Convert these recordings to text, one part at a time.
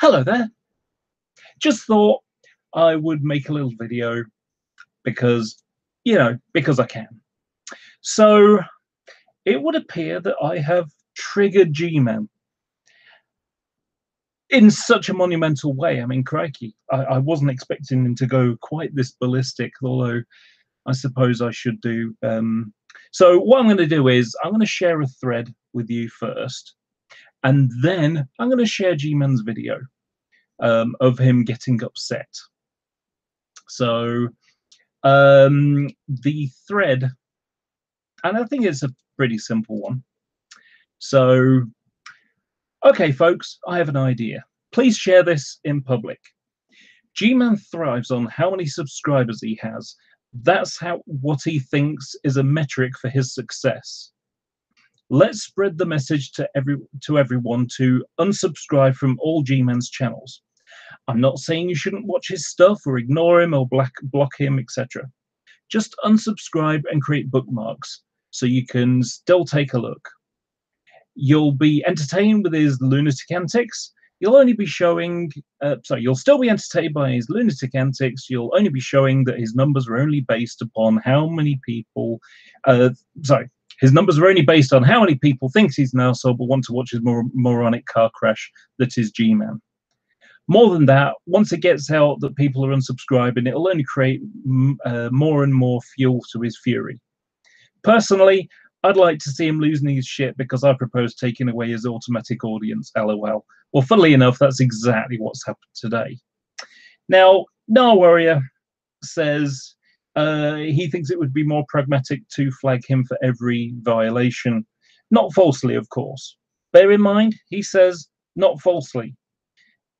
Hello there. Just thought I would make a little video because, because I can. So it would appear that I have triggered G-Man in such a monumental way. I mean, crikey, I wasn't expecting him to go quite this ballistic, although I suppose I should do. So what I'm going to do is I'm going to share a thread with you first, and then I'm going to share G-Man's video of him getting upset. So the thread, and I think it's a pretty simple one. So, okay, folks, I have an idea. Please share this in public. G-Man thrives on how many subscribers he has. That's what he thinks is a metric for his success. Let's spread the message to everyone to unsubscribe from all G-Man's channels. I'm not saying you shouldn't watch his stuff or ignore him or block him, etc. Just unsubscribe and create bookmarks so you can still take a look. You'll be entertained with his lunatic antics. You'll still be entertained by his lunatic antics. You'll only be showing that his numbers are only based upon how many people, his numbers are only based on how many people think he's an arsehole but want to watch his moronic car crash that is G-Man. More than that, once it gets out that people are unsubscribing, it'll only create more and more fuel to his fury. Personally, I'd like to see him losing his shit because I propose taking away his automatic audience, LOL. Well, funnily enough, that's exactly what's happened today. Now, Nah Warrior says he thinks it would be more pragmatic to flag him for every violation. Not falsely, of course. Bear in mind, he says, not falsely.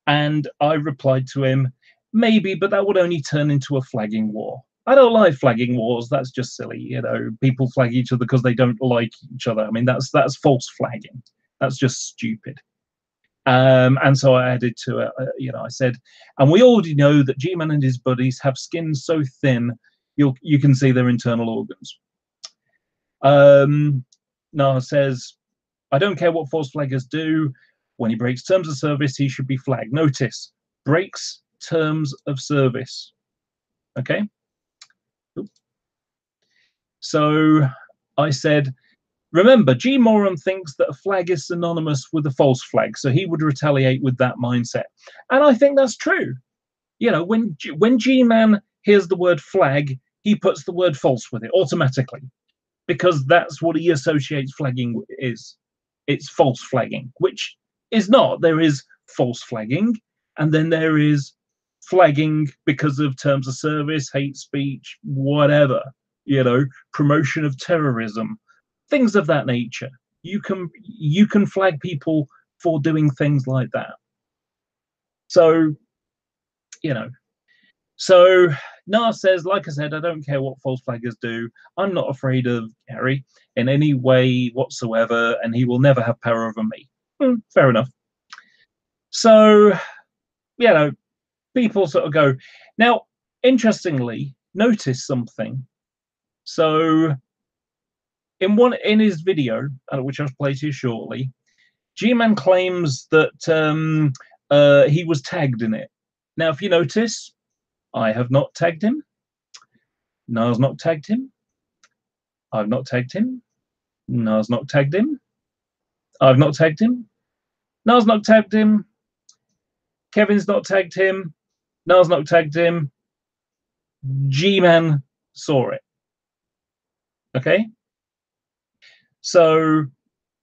And I replied to him, maybe, but that would only turn into a flagging war. I don't like flagging wars. That's just silly. People flag each other because they don't like each other. I mean, that's false flagging. That's just stupid. And so I added to it, I said, and we already know that G-Man and his buddies have skin so thin, you can see their internal organs. Nah says, I don't care what false flaggers do. When he breaks terms of service, he should be flagged. Notice, breaks terms of service. Okay? So I said, remember, G-Moron thinks that a flag is synonymous with a false flag, so he would retaliate with that mindset. And I think that's true. When G-Man hears the word flag, he puts the word false with it automatically, because that's what he associates flagging is. It's false flagging, which is not. There is false flagging, and then there is flagging because of terms of service, hate speech, whatever, promotion of terrorism, things of that nature. You can flag people for doing things like that. So, So Nah says, like I said, I don't care what false flaggers do. I'm not afraid of Gary in any way whatsoever, and he will never have power over me. Fair enough. So, people sort of go. Now, interestingly, notice something. So, in his video, which I'll play to you shortly, G-Man claims that he was tagged in it. Now, if you notice, I have not tagged him. Nah's not tagged him. I've not tagged him. Nah's not tagged him. I've not tagged him. Nah's not tagged him. Kevin's not tagged him. Nah's not tagged him. G-Man saw it. Okay? So,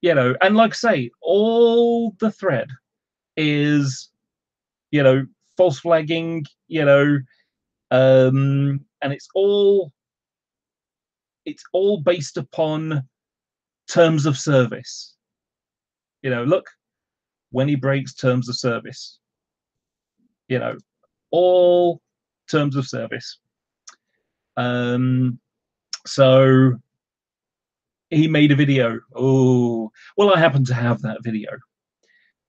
and like I say, all the thread is, false flagging, and it's all based upon terms of service. Look, when he breaks terms of service, all terms of service. So he made a video. Oh, well, I happen to have that video.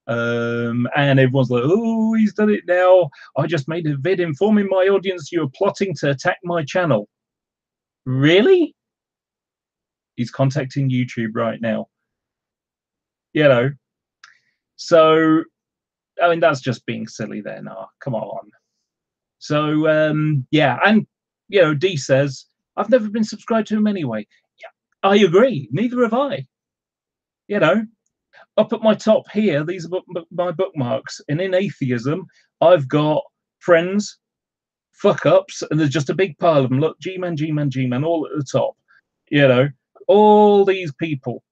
And everyone's like, oh, he's done it now. I just made a vid informing my audience you're plotting to attack my channel. Really? He's contacting YouTube right now. So I mean, that's just being silly there. Nah, come on. So yeah, and you know, D says I've never been subscribed to him anyway. Yeah, I agree. Neither have I. You know, up at my top here, these are my bookmarks, and in atheism, I've got friends, fuck ups, and there's just a big pile of them. Look, G-Man, G-Man, G-Man, all at the top. You know, all these people.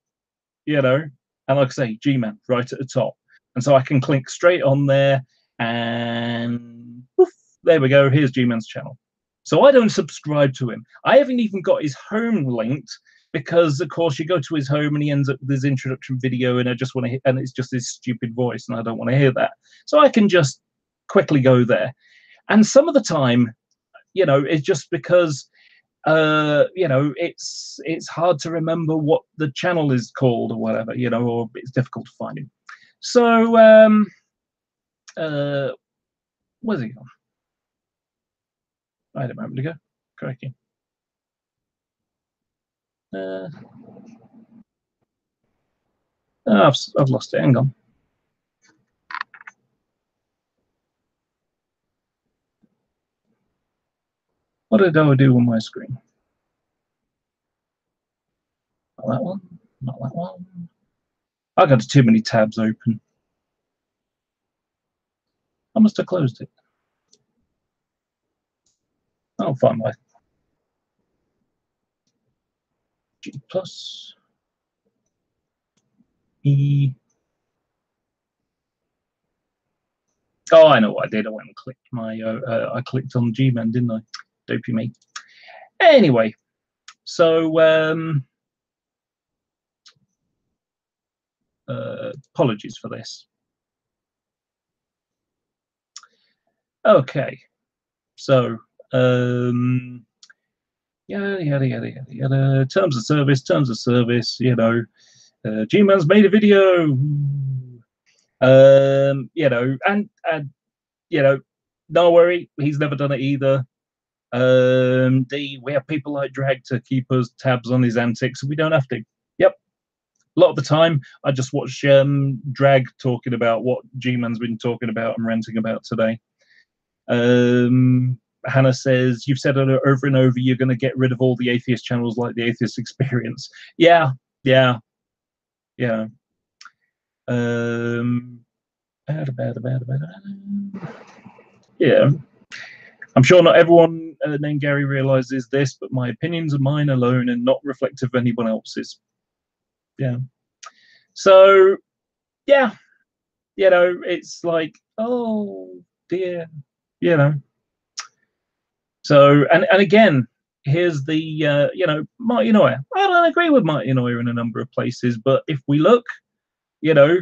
You know, and like I say, G-Man right at the top, and so I can click straight on there, and poof, there we go. Here's G-Man's channel. So I don't subscribe to him. I haven't even got his home linked because, of course, you go to his home and he ends up with his introduction video, and I just want to, and it's just his stupid voice, and I don't want to hear that. So I can just quickly go there, and some of the time, you know, it's just because you know, it's hard to remember what the channel is called or whatever, you know, or it's difficult to find him. So where's he gone? I had a moment ago. Cracking. I've lost it. Hang on. What did I do on my screen? Not that one. Not that one. I got too many tabs open. I must have closed it. I'll find my G plus E. Oh, I know what I did. I went and clicked my. I clicked on G-Man, didn't I? Dopey me. Anyway, so apologies for this. Okay, so yada yada yada yada yada. Terms of service. You know, G-Man's made a video. You know, and you know, no worry, he's never done it either. D, we have people like Drag to keep us tabs on his antics, and we don't have to. Yep. A lot of the time, I just watch Drag talking about what G-Man's been talking about and ranting about today. Hannah says, you've said it over and over, you're going to get rid of all the atheist channels like the Atheist Experience. Yeah. Yeah. Yeah. Yeah. I'm sure not everyone named Gary realizes this, but my opinions are mine alone and not reflective of anyone else's. Yeah. So, yeah, you know, it's like, oh dear, you know. So, and again, here's the, you know, Marty Neuer. I don't agree with Marty Neuer in a number of places, but if we look, you know,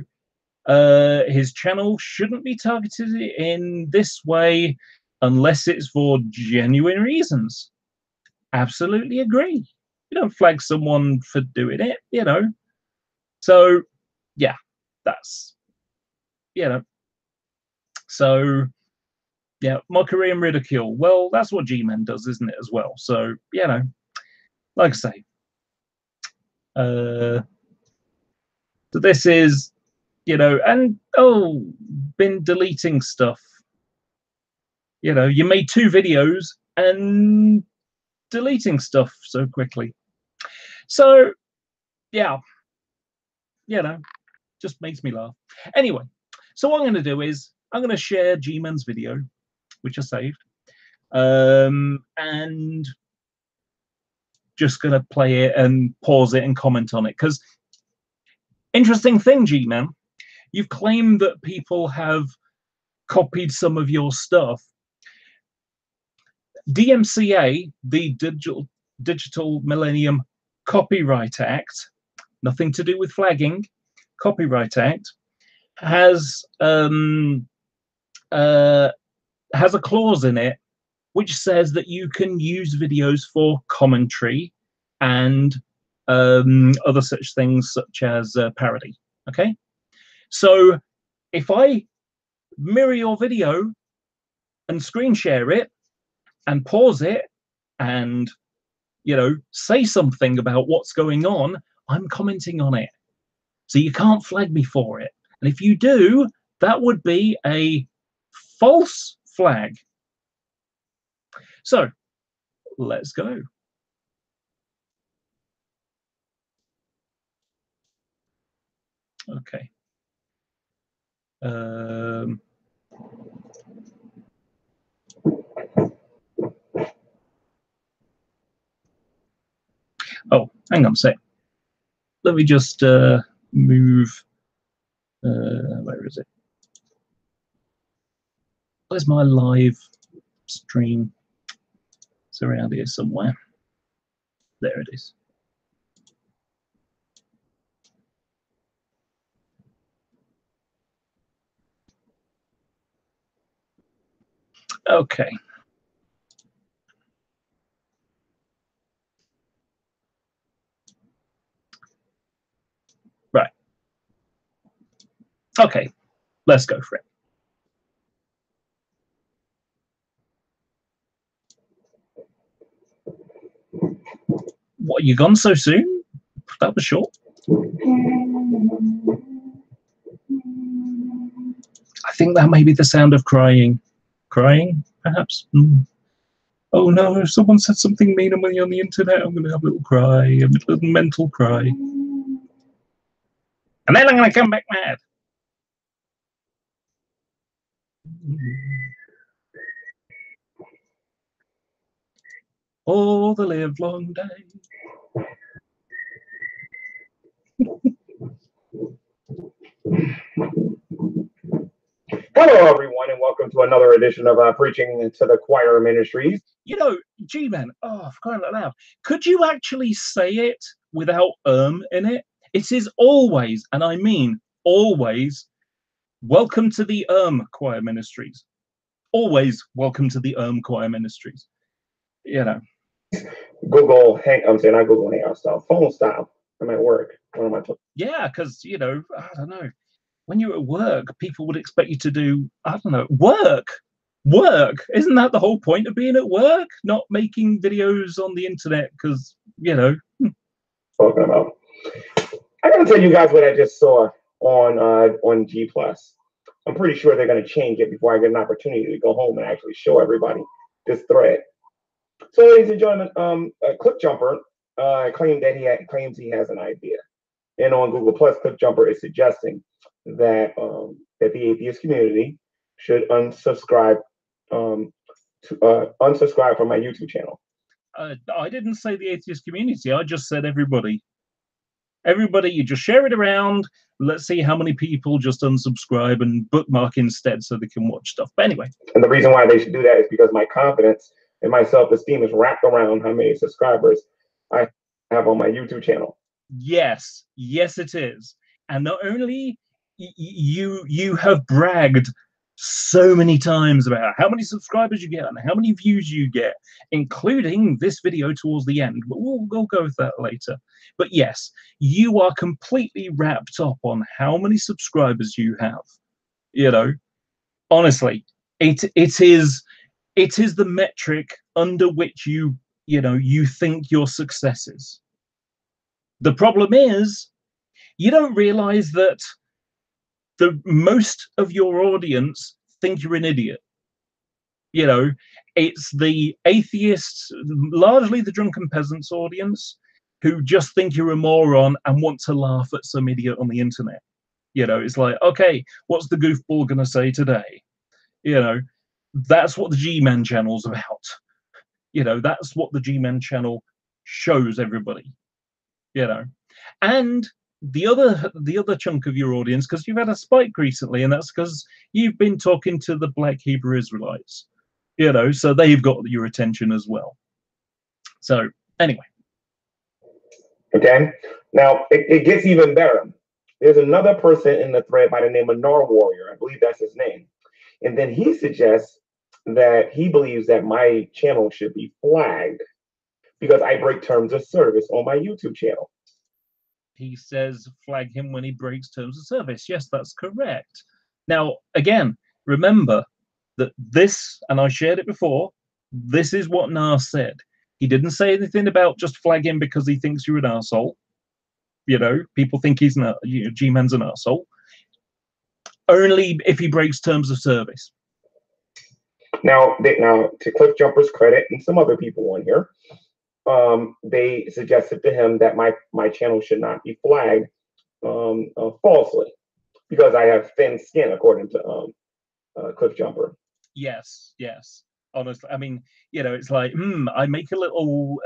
his channel shouldn't be targeted in this way unless it's for genuine reasons. Absolutely agree. You don't flag someone for doing it, you know. So, yeah, that's, you know. So, yeah, mockery and ridicule. Well, that's what G-Man does, isn't it, as well? So, you know, like I say, so this is, you know, and, oh, been deleting stuff. You know, you made 2 videos and deleting stuff so quickly. So, yeah, you know, just makes me laugh. Anyway, so what I'm going to do is I'm going to share G-Man's video, which I saved, and just going to play it and pause it and comment on it. Because interesting thing, G-Man, you've claimed that people have copied some of your stuff. DMCA, the Digital Millennium Copyright Act, nothing to do with flagging, Copyright Act, has a clause in it which says that you can use videos for commentary and other such things such as parody. Okay, so if I mirror your video and screen share it and pause it and, you know, say something about what's going on, I'm commenting on it. So you can't flag me for it. And if you do, That would be a false flag. So let's go. Okay. Oh, hang on a sec. Let me just move. Where is it? Where's my live stream? It's around here somewhere. There it is. Okay. Right. Okay. Let's go for it. What, you gone so soon? That was short. I think that may be the sound of crying. Crying, perhaps? Oh no, if someone said something mean on me on the internet, I'm going to have a little cry, a little mental cry. And then I'm going to come back mad. All the live long day. Hello, everyone, and welcome to another edition of Preaching to the Choir Ministries. You know, G-Man, oh, for crying out loud, could you actually say it without in it? It is always, and I mean always, welcome to the Choir Ministries. Always welcome to the Choir Ministries. You know. Google I'm saying not Google Hangout style, phone style. I'm at work. What am I talking? Yeah, because, you know, I don't know. When you're at work, people would expect you to do, I don't know, work. Isn't that the whole point of being at work? Not making videos on the internet because, you know. Talking about. I gotta tell you guys what I just saw on G+. I'm pretty sure they're gonna change it before I get an opportunity to go home and actually show everybody this thread. So, ladies and gentlemen, ClickJumper claims he has an idea, and on Google Plus, ClickJumper is suggesting that that the atheist community should unsubscribe unsubscribe from my YouTube channel. I didn't say the atheist community. I just said everybody. Everybody, you just share it around. Let's see how many people just unsubscribe and bookmark instead so they can watch stuff. But anyway. And the reason why they should do that is because my confidence and my self-esteem is wrapped around how many subscribers I have on my YouTube channel. Yes, it is. And not only you have bragged so many times about how many subscribers you get and how many views you get, including this video towards the end, but we'll go with that later. But yes, you are completely wrapped up on how many subscribers you have. You know, honestly, it is the metric under which you think your success is. The problem is you don't realize that the most of your audience think you're an idiot. You know, it's the atheists, largely the drunken peasants audience, who just think you're a moron and want to laugh at some idiot on the internet. You know, it's like, okay, what's the goofball going to say today? You know, that's what the G-Man channel's about. You know, that's what the G-Man channel shows everybody. You know, and the other chunk of your audience, because you've had a spike recently, and that's because you've been talking to the Black Hebrew Israelites, you know, so they've got your attention as well. So anyway. Okay, now it gets even better. There's another person in the thread by the name of Nar Warrior. I believe that's his name. And then he suggests that he believes that my channel should be flagged because I break terms of service on my YouTube channel. He says flag him when he breaks terms of service. Yes, that's correct. Now, again, remember that this, and I shared it before, this is what Nar said. He didn't say anything about just flag him because he thinks you're an arsehole. You know, people think he's G-Man's an arsehole. only if he breaks terms of service. Now, to Cliff Jumper's credit and some other people on here, they suggested to him that my channel should not be flagged falsely because I have thin skin, according to Cliff Jumper. Yes, yes. Honestly, I mean, it's like, I make a little,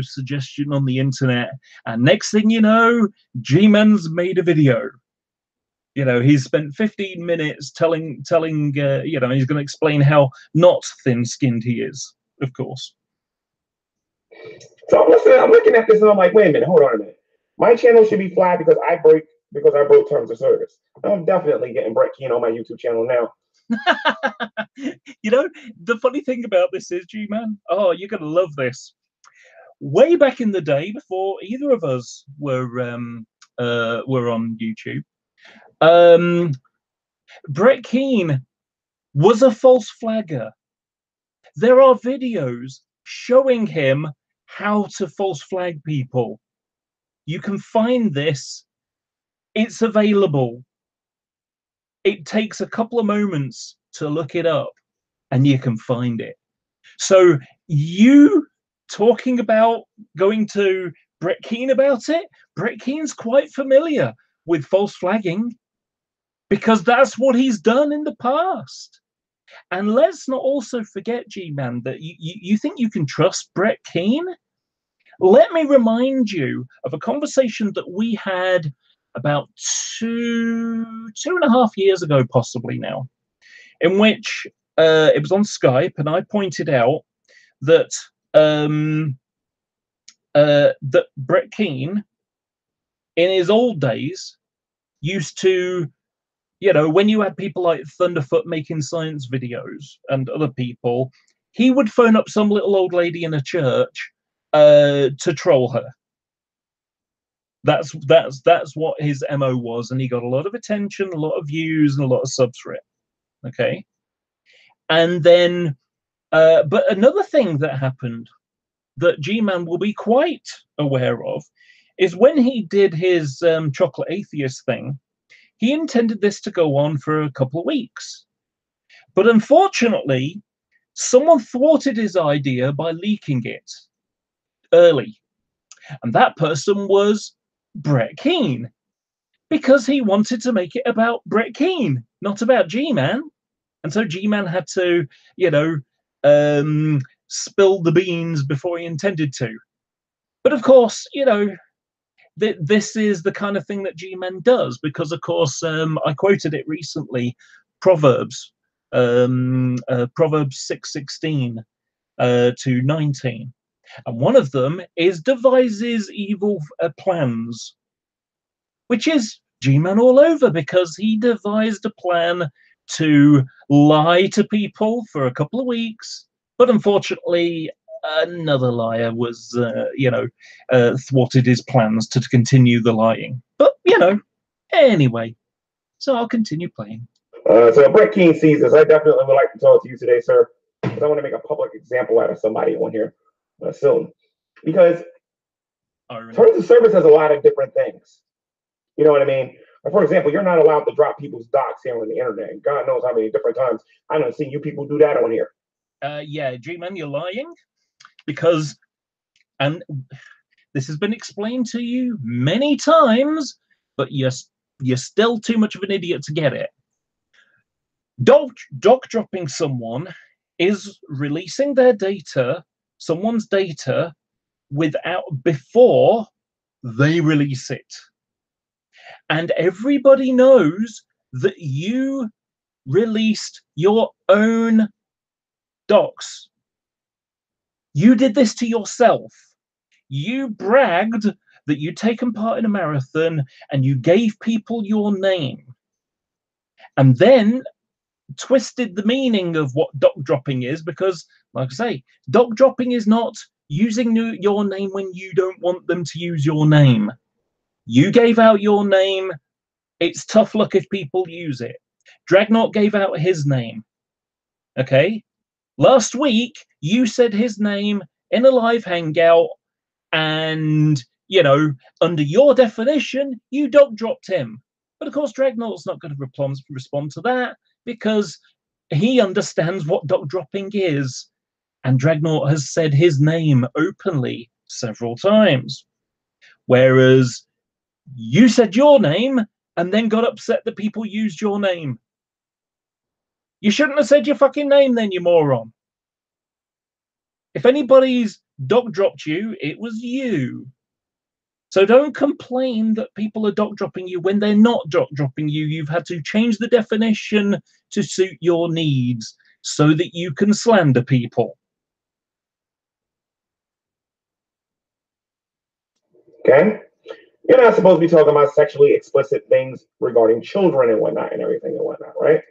suggestion on the internet, and next thing you know, G-Man's made a video. He's spent 15 minutes telling, he's going to explain how not thin-skinned he is, of course. So I'm looking at this and I'm like, wait a minute, hold on a minute. My channel should be flagged because I broke terms of service. I'm definitely getting Brett Keane on my YouTube channel now. The funny thing about this is, G-Man, you're going to love this. Way back in the day, before either of us were on YouTube, Brett Keane was a false flagger. There are videos showing him how to false flag people. You can find this. It's available. It takes a couple of moments to look it up and you can find it. So you talking about going to Brett Keane about it, Brett Keane's quite familiar with false flagging because that's what he's done in the past. And let's not also forget, G-Man, that you think you can trust Brett Keane? Let me remind you of a conversation that we had about two and a half years ago, possibly now, in which it was on Skype, and I pointed out that that Brett Keane, in his old days, used to, when you had people like Thunderfoot making science videos and other people, he would phone up some little old lady in a church to troll her. That's what his MO was, and he got a lot of attention, a lot of views, and a lot of subs for it. Okay, and then, but another thing that happened that G-Man will be quite aware of is when he did his Chocolate Atheist thing, he intended this to go on for a couple of weeks. But unfortunately, someone thwarted his idea by leaking it early. And that person was Brett Keane, because he wanted to make it about Brett Keane, not about G-Man. And so G-Man had to, spill the beans before he intended to. But of course, this is the kind of thing that G-Man does, because of course, I quoted it recently, Proverbs 6:16 to 19. And one of them is devises evil plans, which is G-Man all over, because he devised a plan to lie to people for a couple of weeks. But unfortunately, another liar was, thwarted his plans to continue the lying. But, anyway, so I'll continue playing. So Brett Keane sees this. I definitely would like to talk to you today, sir, because I want to make a public example out of somebody on here soon. Because terms of service has a lot of different things. You know what I mean? For example, you're not allowed to drop people's docs here on the internet. And God knows how many different times I don't see you people do that on here. Yeah, G-Man, you're lying, because, and this has been explained to you many times, but you're still too much of an idiot to get it. Doc dropping someone is releasing their data, someone's data, before they release it. And everybody knows that you released your own docs. You did this to yourself. You bragged that you'd taken part in a marathon and you gave people your name, and then twisted the meaning of what doc dropping is, because, like I say, doc dropping is not using your name when you don't want them to use your name. You gave out your name. It's tough luck if people use it. Dragnot gave out his name. Okay? Last week, you said his name in a live hangout, and, under your definition, you doc dropped him. But of course, Dreadnought's not going to respond to that because he understands what dog dropping is. And Dreadnought has said his name openly several times. Whereas you said your name and then got upset that people used your name. You shouldn't have said your fucking name then, you moron. If anybody's dog dropped you, it was you. So don't complain that people are doc dropping you when they're not doc dropping you. You've had to change the definition to suit your needs so that you can slander people. Okay? You're not supposed to be talking about sexually explicit things regarding children and whatnot and everything and whatnot, right?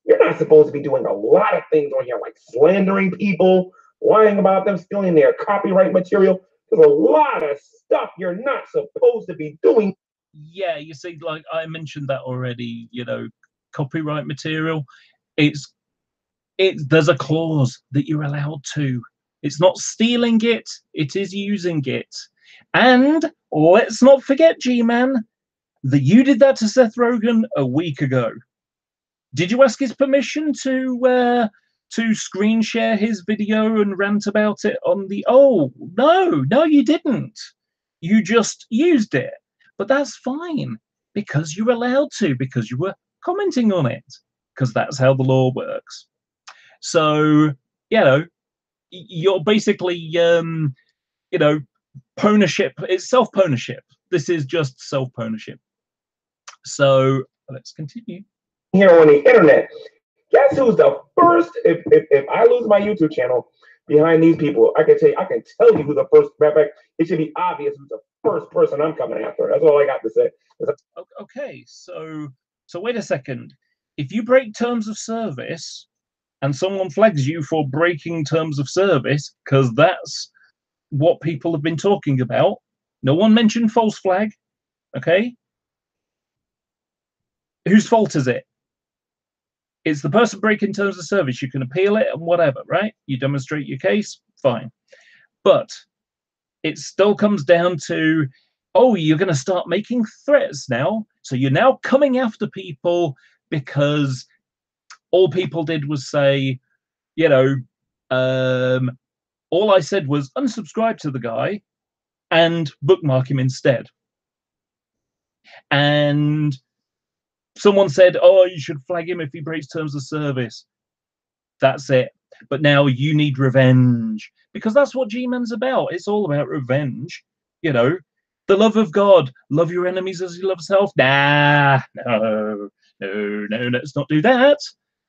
You're not supposed to be doing a lot of things on here like slandering people, lying about them, stealing their copyright material. There's a lot of stuff you're not supposed to be doing. Yeah, you see, like I mentioned that already, you know, copyright material, there's a clause that you're allowed to. It's not stealing it, it is using it. And let's not forget, G-Man, that you did that to Seth Rogen a week ago. Did you ask his permission to screen share his video and rant about it on the... Oh, no, you didn't. You just used it. But that's fine, because you're allowed to, because you were commenting on it, because that's how the law works. So, you know, you're basically, you know, pwnship. It's self-pwnship. This is just self-pwnship. So let's continue. Here on the internet, guess who's the first? If I lose my YouTube channel behind these people, I can tell you who the first. Matter of fact, it should be obvious who's the first person I'm coming after. That's all I got to say. Okay, so wait a second. If you break terms of service and someone flags you for breaking terms of service, because that's what people have been talking about. No one mentioned false flag. Okay. Whose fault is it? It's the person breaking terms of service. You can appeal it and whatever, right? You demonstrate your case, fine. But it still comes down to, oh, you're going to start making threats now. So you're now coming after people because all people did was say, you know, all I said was unsubscribe to the guy and bookmark him instead. And someone said, oh, you should flag him if he breaks terms of service. That's it. But now you need revenge, because that's what G-Man's about. It's all about revenge. You know, the love of God. Love your enemies as you love yourself. Nah, no, let's not do that.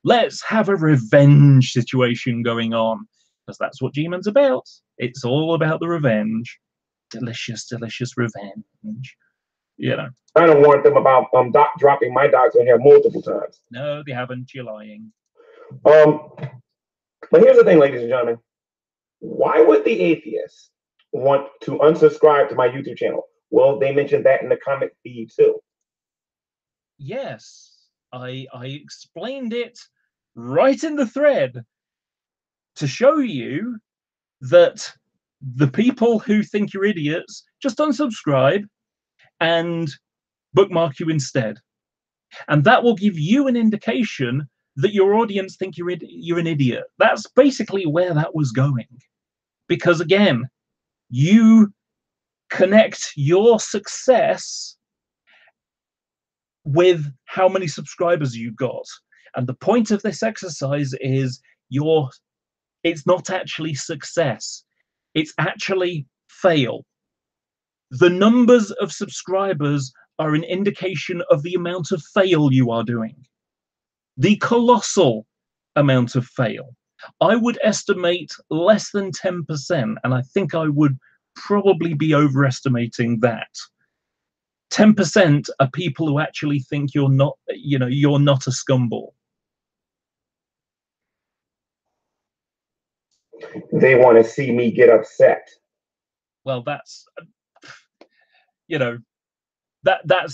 Let's have a revenge situation going on, because that's what G-Man's about. It's all about the revenge. Delicious, delicious revenge. You know. I don't warn them about dropping my dogs on here multiple times. No, they haven't. You're lying. But here's the thing, ladies and gentlemen. Why would the atheists want to unsubscribe to my YouTube channel? Well, they mentioned that in the comment feed too. Yes, I explained it right in the thread to show you that the people who think you're idiots just unsubscribe and bookmark you instead. And that will give you an indication that your audience think you're an idiot. That's basically where that was going. Because again, you connect your success with how many subscribers you've got. And the point of this exercise is it's not actually success. It's actually fail. The numbers of subscribers are an indication of the amount of fail you are doing. The colossal amount of fail. I would estimate less than 10%, and I think I would probably be overestimating that. 10% are people who actually think you're not, you're not a scumball. They want to see me get upset. Well, that's,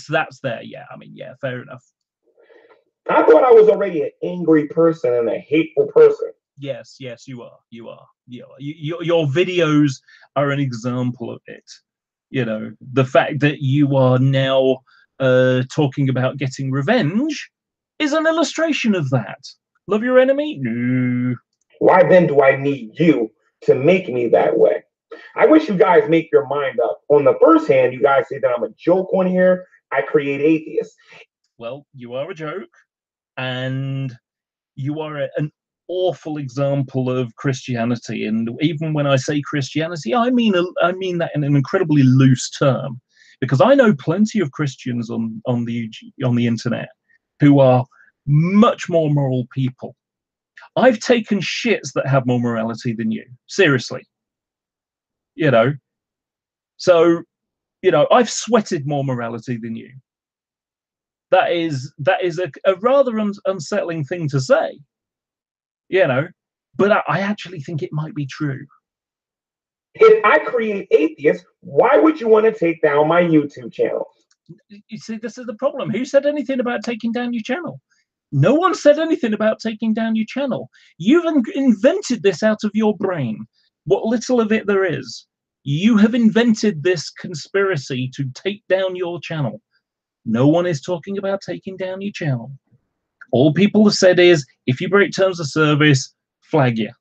that's there. Yeah, I mean, yeah, fair enough. I thought I was already an angry person and a hateful person. Yes, you are. Your videos are an example of it. You know, the fact that you are now talking about getting revenge is an illustration of that. Love your enemy? No. Why then do I need you to make me that way? I wish you guys make your mind up. On the first hand, you guys say that I'm a joke on here. I create atheists. Well, you are a joke, and you are an awful example of Christianity. And even when I say Christianity, I mean that in an incredibly loose term, because I know plenty of Christians on the internet who are much more moral people. I've taken shits that have more morality than you. Seriously. You know. So, you know, I've sweated more morality than you. That is a rather unsettling thing to say. You know, but I actually think it might be true. If I create atheists, why would you want to take down my YouTube channel? You see, this is the problem. Who said anything about taking down your channel? No one said anything about taking down your channel. You've invented this out of your brain. What little of it there is. You have invented this conspiracy to take down your channel. No one is talking about taking down your channel. All people have said is, if you break terms of service, flag you.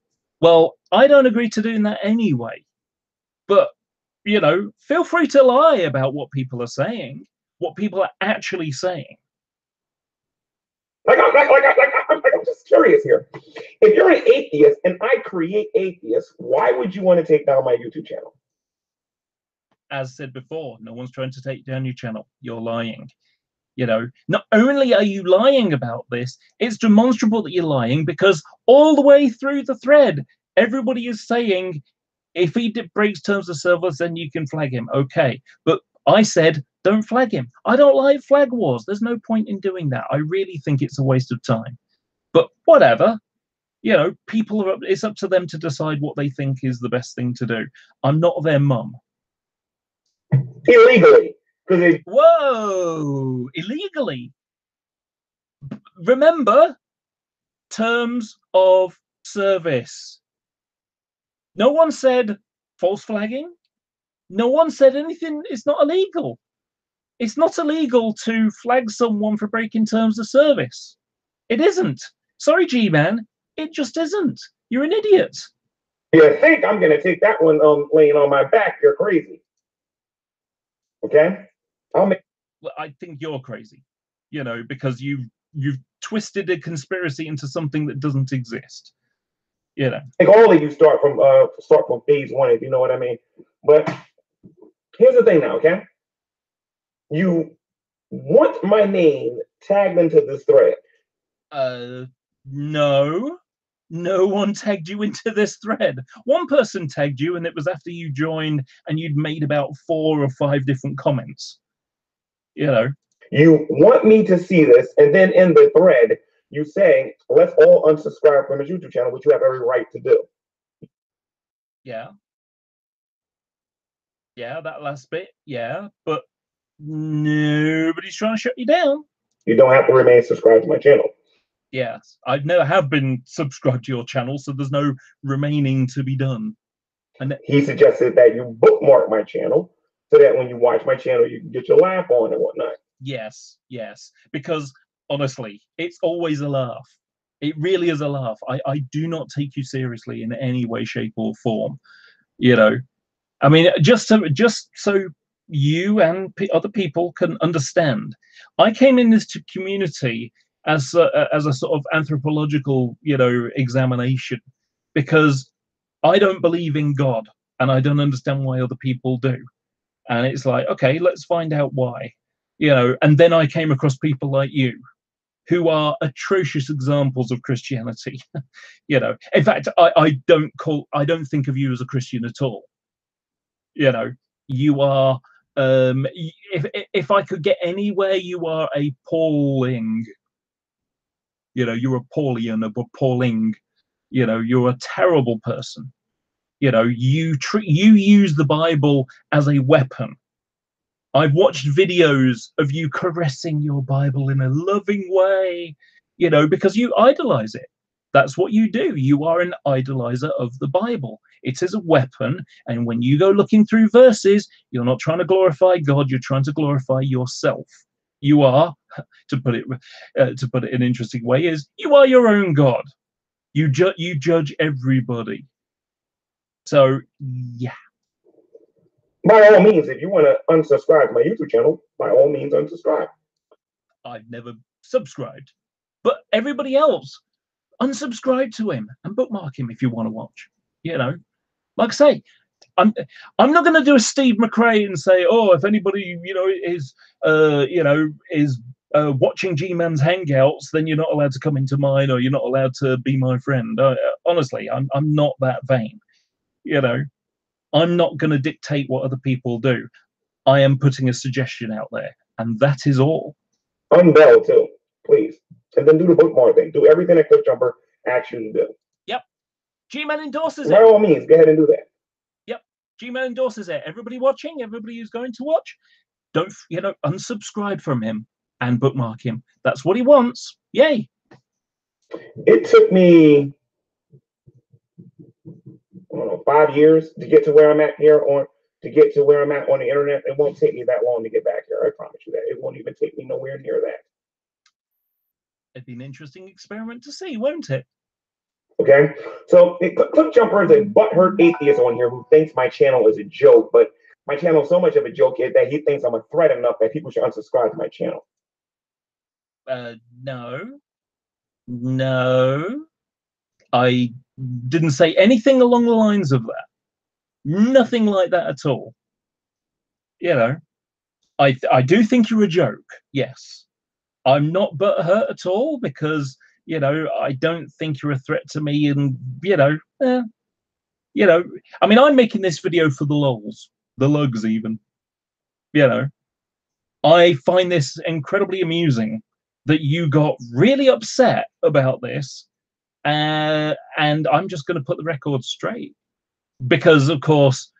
Well, I don't agree to doing that anyway. But, you know, feel free to lie about what people are saying, what people are actually saying. I'm just curious here. If you're an atheist and I create atheists, why would you want to take down my YouTube channel? As said before, no one's trying to take down your channel. You're lying. You know, not only are you lying about this, it's demonstrable that you're lying, because all the way through the thread, everybody is saying, if he breaks terms of service, then you can flag him. Okay. But I said, don't flag him. I don't like flag wars. There's no point in doing that. I really think it's a waste of time. But whatever. You know, it's up to them to decide what they think is the best thing to do. I'm not their mum. Illegally. Whoa! Illegally. Remember, terms of service. No one said false flagging. No one said anything. It's not illegal. It's not illegal to flag someone for breaking terms of service. It isn't. Sorry, G-Man. It just isn't. You're an idiot. You think I'm going to take that one laying on my back? You're crazy. Okay? I think you're crazy, you know, because you've twisted a conspiracy into something that doesn't exist. You know, I think all of you start from phase one, if you know what I mean. But here's the thing now, okay? You want my name tagged into this thread? No. No one tagged you into this thread. One person tagged you, and it was after you joined and you'd made about 4 or 5 different comments. You know. You want me to see this, and then in the thread, you say, let's all unsubscribe from his YouTube channel, which you have every right to do. Yeah. Yeah, that last bit, yeah. But nobody's trying to shut you down. You don't have to remain subscribed to my channel. Yes. I've never have been subscribed to your channel, so there's no remaining to be done. And he suggested that you bookmark my channel so that when you watch my channel, you can get your laugh on and whatnot. Yes, yes. Because honestly, it's always a laugh. It really is a laugh. I do not take you seriously in any way, shape, or form. You know, I mean, just so you and other people can understand, I came in this community as a sort of anthropological, you know, examination, because I don't believe in God, and I don't understand why other people do. And it's like, okay, let's find out why, you know. And then I came across people like you, who are atrocious examples of Christianity. You know, in fact, I don't think of you as a Christian at all. You know, you are. If I could get anywhere, you are appalling. You know, you're Paulian, or Pauling. You know, you're a terrible person. You know, you use the Bible as a weapon. I've watched videos of you caressing your Bible in a loving way, you know, because you idolize it. That's what you do. You are an idolizer of the Bible. It is a weapon. And when you go looking through verses, you're not trying to glorify God, you're trying to glorify yourself. you are, to put it in an interesting way, is you are your own God. You judge everybody. So yeah. By all means, if you want to unsubscribe to my YouTube channel, by all means, unsubscribe. I've never subscribed, but everybody else, unsubscribe to him and bookmark him if you want to watch. You know, like I say, I'm not going to do a Steve McRae and say, oh, if anybody is watching G-Man's Hangouts, then you're not allowed to come into mine, or you're not allowed to be my friend. Honestly, I'm not that vain. You know, I'm not going to dictate what other people do. I am putting a suggestion out there, and that is all. Unbell too, please. And then do the bookmark thing. Do everything that Cliffjumper asks you to do. Yep. G-Man endorses it. By all means, go ahead and do that. Yep. G-Man endorses it. Everybody watching, everybody who's going to watch, don't, unsubscribe from him and bookmark him. That's what he wants. Yay. It took me, I don't know, 5 years to get to where I'm at here on the internet. It won't take me that long to get back here. I promise you that. It won't even take me nowhere near that. It'd be an interesting experiment to see, won't it? Okay, so Cliffjumper is a butthurt atheist on here who thinks my channel is a joke, but my channel is so much of a joke that he thinks I'm a threat enough that people should unsubscribe to my channel. No. I didn't say anything along the lines of that. Nothing like that at all. You know, I do think you're a joke. Yes. I'm not butthurt at all because, I don't think you're a threat to me. And, I mean, I'm making this video for the lols, the lugs even. I find this incredibly amusing that you got really upset about this. And I'm just going to put the record straight. Because, of course,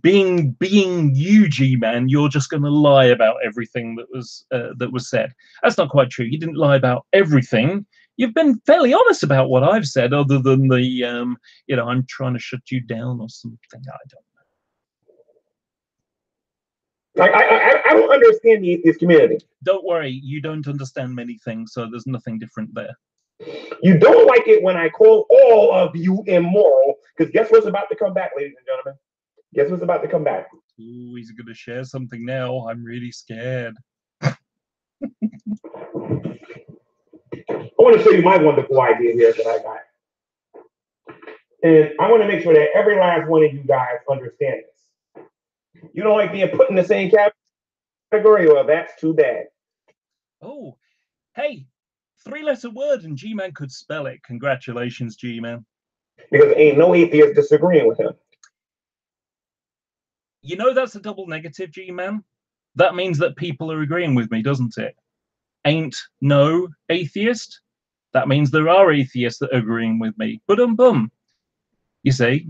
being you, G-Man, you're just going to lie about everything that was said. That's not quite true. You didn't lie about everything. You've been fairly honest about what I've said, other than the, I'm trying to shut you down or something. I don't know. I don't understand the atheist community. Don't worry, you don't understand many things, so there's nothing different there. You don't like it when I call all of you immoral, because guess what's about to come back, ladies and gentlemen? Guess what's about to come back? Ooh, he's going to share something now. I'm really scared. I want to show you my wonderful idea here that I got. And I want to make sure that every last one of you guys understand this. You don't like being put in the same category? Well, that's too bad. Oh, hey. 3-letter word and G-Man could spell it. Congratulations, G-Man. Because ain't no atheist disagreeing with him. That's a double negative, G-Man. That means that people are agreeing with me, doesn't it? Ain't no atheist. That means there are atheists that are agreeing with me. Bum. You see?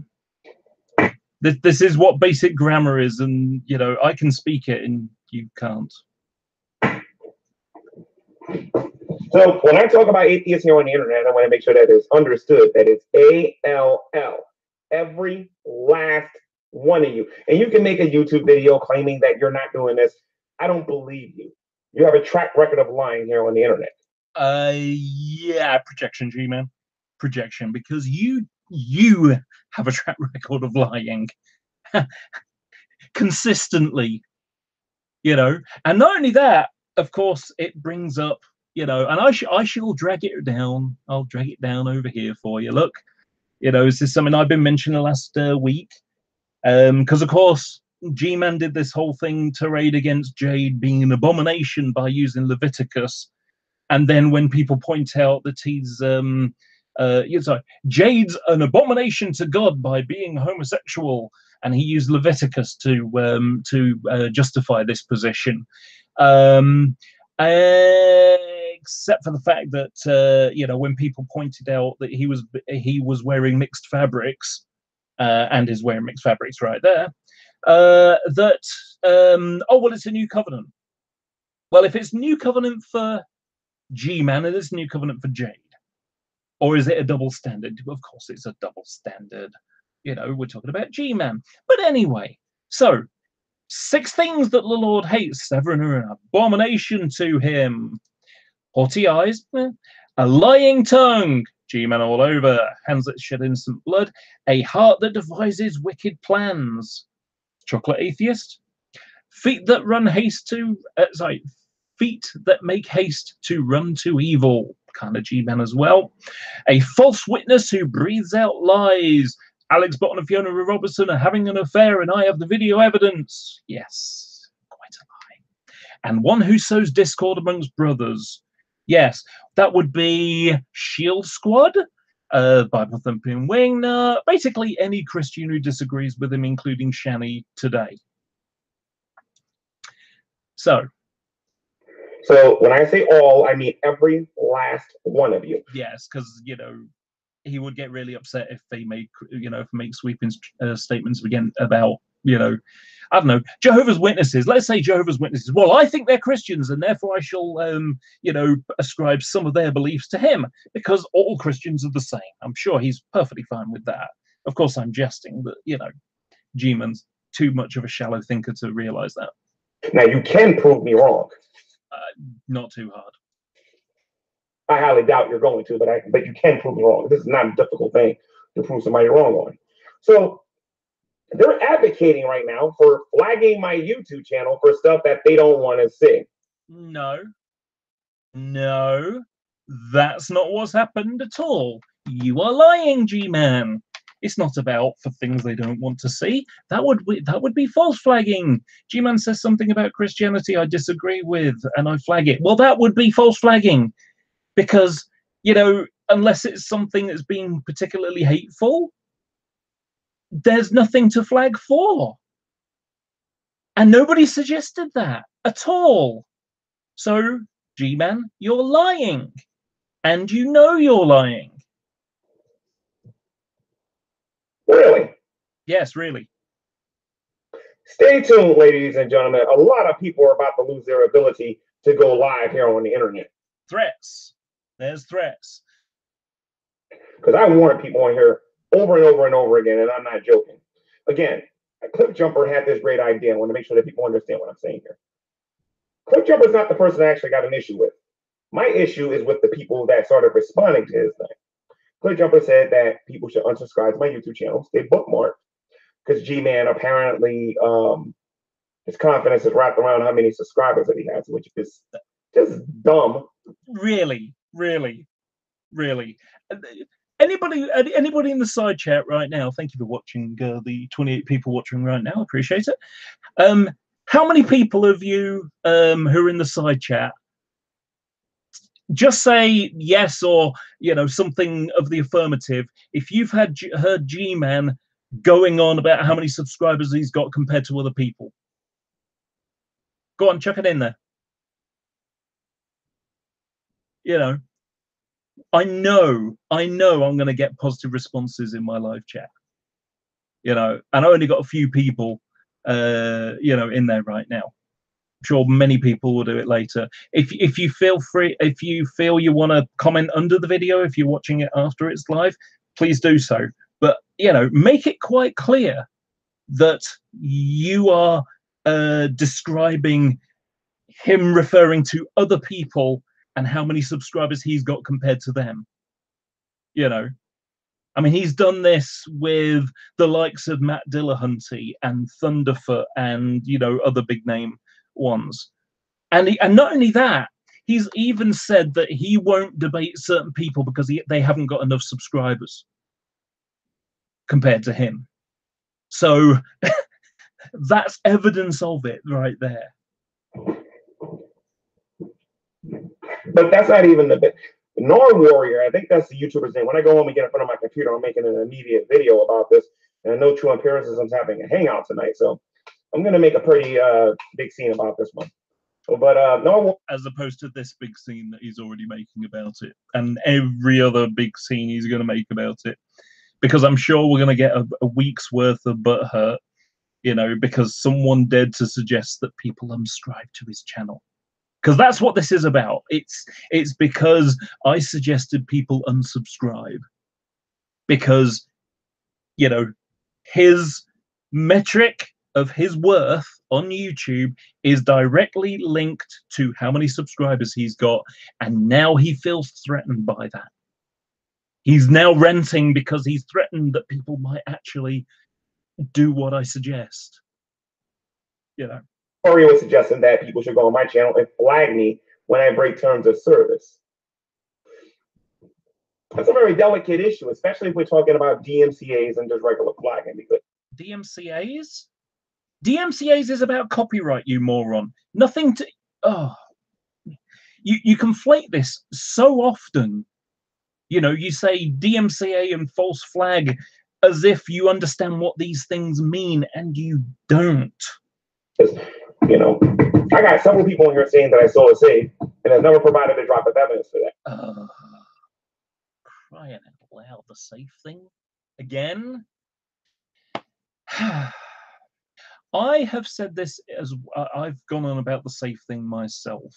This is what basic grammar is, and, I can speak it and you can't. So when I talk about atheists here on the internet, I want to make sure that it's understood that it's A-L-L. Every last one of you. And you can make a YouTube video claiming that you're not doing this. I don't believe you. You have a track record of lying here on the internet. Yeah, projection, G-Man. Projection, because you have a track record of lying. Consistently. And not only that, of course, it brings up, and I shall drag it down. I'll drag it down over here for you. Look, this is something I've been mentioning last week. Because, of course, G-Man did this whole thing tirade against Jade being an abomination by using Leviticus. And then when people point out that he's, Jade's an abomination to God by being homosexual, and he used Leviticus to justify this position. Except for the fact that when people pointed out that he was wearing mixed fabrics, and is wearing mixed fabrics right there, it's a new covenant. Well, if it's new covenant for G-Man, it is new covenant for Jade. Or is it a double standard? Of course it's a double standard. We're talking about G-Man. But anyway, so 6 things that the Lord hates. 7 are an abomination to him. Haughty eyes, a lying tongue, G-Man all over, hands that shed innocent blood, a heart that devises wicked plans, chocolate atheist, feet that make haste to run to evil, kind of G-Man as well, a false witness who breathes out lies, Alex Botton and Fiona Robertson are having an affair and I have the video evidence. Yes, quite a lie. And one who sows discord amongst brothers. Yes, that would be Shield Squad, Bible Thumping Wingnut, basically any Christian who disagrees with him, including Shani today. So when I say all, I mean every last one of you. Yes, because, you know, he would get really upset if they make sweeping statements again about, you know, I don't know, Jehovah's Witnesses. Let's say Jehovah's Witnesses. Well, I think they're Christians, and therefore I shall, you know, ascribe some of their beliefs to him because all Christians are the same. I'm sure he's perfectly fine with that. Of course, I'm jesting, but you know, G-Man's too much of a shallow thinker to realize that. Now you can prove me wrong. Not too hard. I highly doubt you're going to, but you can prove me wrong. This is not a difficult thing to prove somebody wrong on. So they're advocating right now for flagging my YouTube channel for stuff that they don't want to see. No, that's not what's happened at all. You are lying, G-Man. It's not about for things they don't want to see. That would be false flagging. G-Man says something about Christianity I disagree with, and I flag it. Well, that would be false flagging. Because, you know, unless it's something that's being particularly hateful, there's nothing to flag for. And nobody suggested that at all. So, G-Man, you're lying. And you know you're lying. Really? Yes, really. Stay tuned, ladies and gentlemen. A lot of people are about to lose their ability to go live here on the internet. Threats. There's threats. Because I warned people on here over and over and over again, and I'm not joking. Again, Cliffjumper had this great idea. I want to make sure that people understand what I'm saying here. Cliffjumper's not the person I actually got an issue with. My issue is with the people that started responding to his thing. Cliffjumper said that people should unsubscribe to my YouTube channels. They bookmarked because G-Man apparently his confidence is wrapped around how many subscribers that he has, which is just dumb. Really. Anybody in the side chat right now? Thank you for watching. The 28 people watching right now, appreciate it. How many people of you who are in the side chat? Just say yes or you know something of the affirmative. If you've heard G-Man going on about how many subscribers he's got compared to other people, go on, chuck it in there. You know, I know I'm going to get positive responses in my live chat. You know, and I only got a few people, you know, in there right now. I'm sure many people will do it later. If you feel free, if you feel you want to comment under the video, if you're watching it after it's live, please do so. But you know, make it quite clear that you are describing him referring to other people and how many subscribers he's got compared to them. You know, I mean, he's done this with the likes of Matt Dillahunty and Thunderfoot and, you know, other big name ones. And not only that, he's even said that he won't debate certain people because they haven't got enough subscribers compared to him. So that's evidence of it right there. But that's not even the bit. Nar Warrior, I think that's the YouTuber's name. When I go home and get in front of my computer, I'm making an immediate video about this. And I know True Empiricism's having a hangout tonight, so I'm going to make a pretty big scene about this one. But as opposed to this big scene that he's already making about it, and every other big scene he's going to make about it, because I'm sure we're going to get a week's worth of butthurt, you know, because someone dared to suggest that people unsubscribe to his channel. Because that's what this is about. It's because I suggested people unsubscribe because, you know, his metric of his worth on YouTube is directly linked to how many subscribers he's got, and now he feels threatened by that. He's now renting because he's threatened that people might actually do what I suggest. You know. Corey was suggesting that people should go on my channel and flag me when I break terms of service. That's a very delicate issue, especially if we're talking about DMCAs and just regular flagging. Because DMCAs? DMCAs is about copyright, you moron. Nothing to... Oh. You conflate this so often. You know, you say DMCA and false flag as if you understand what these things mean, and you don't. You know, I got several people in here saying that I saw a save, and I've never provided a drop of evidence for that. Crying out loud, the safe thing again. I have said this as I've gone on about the safe thing myself,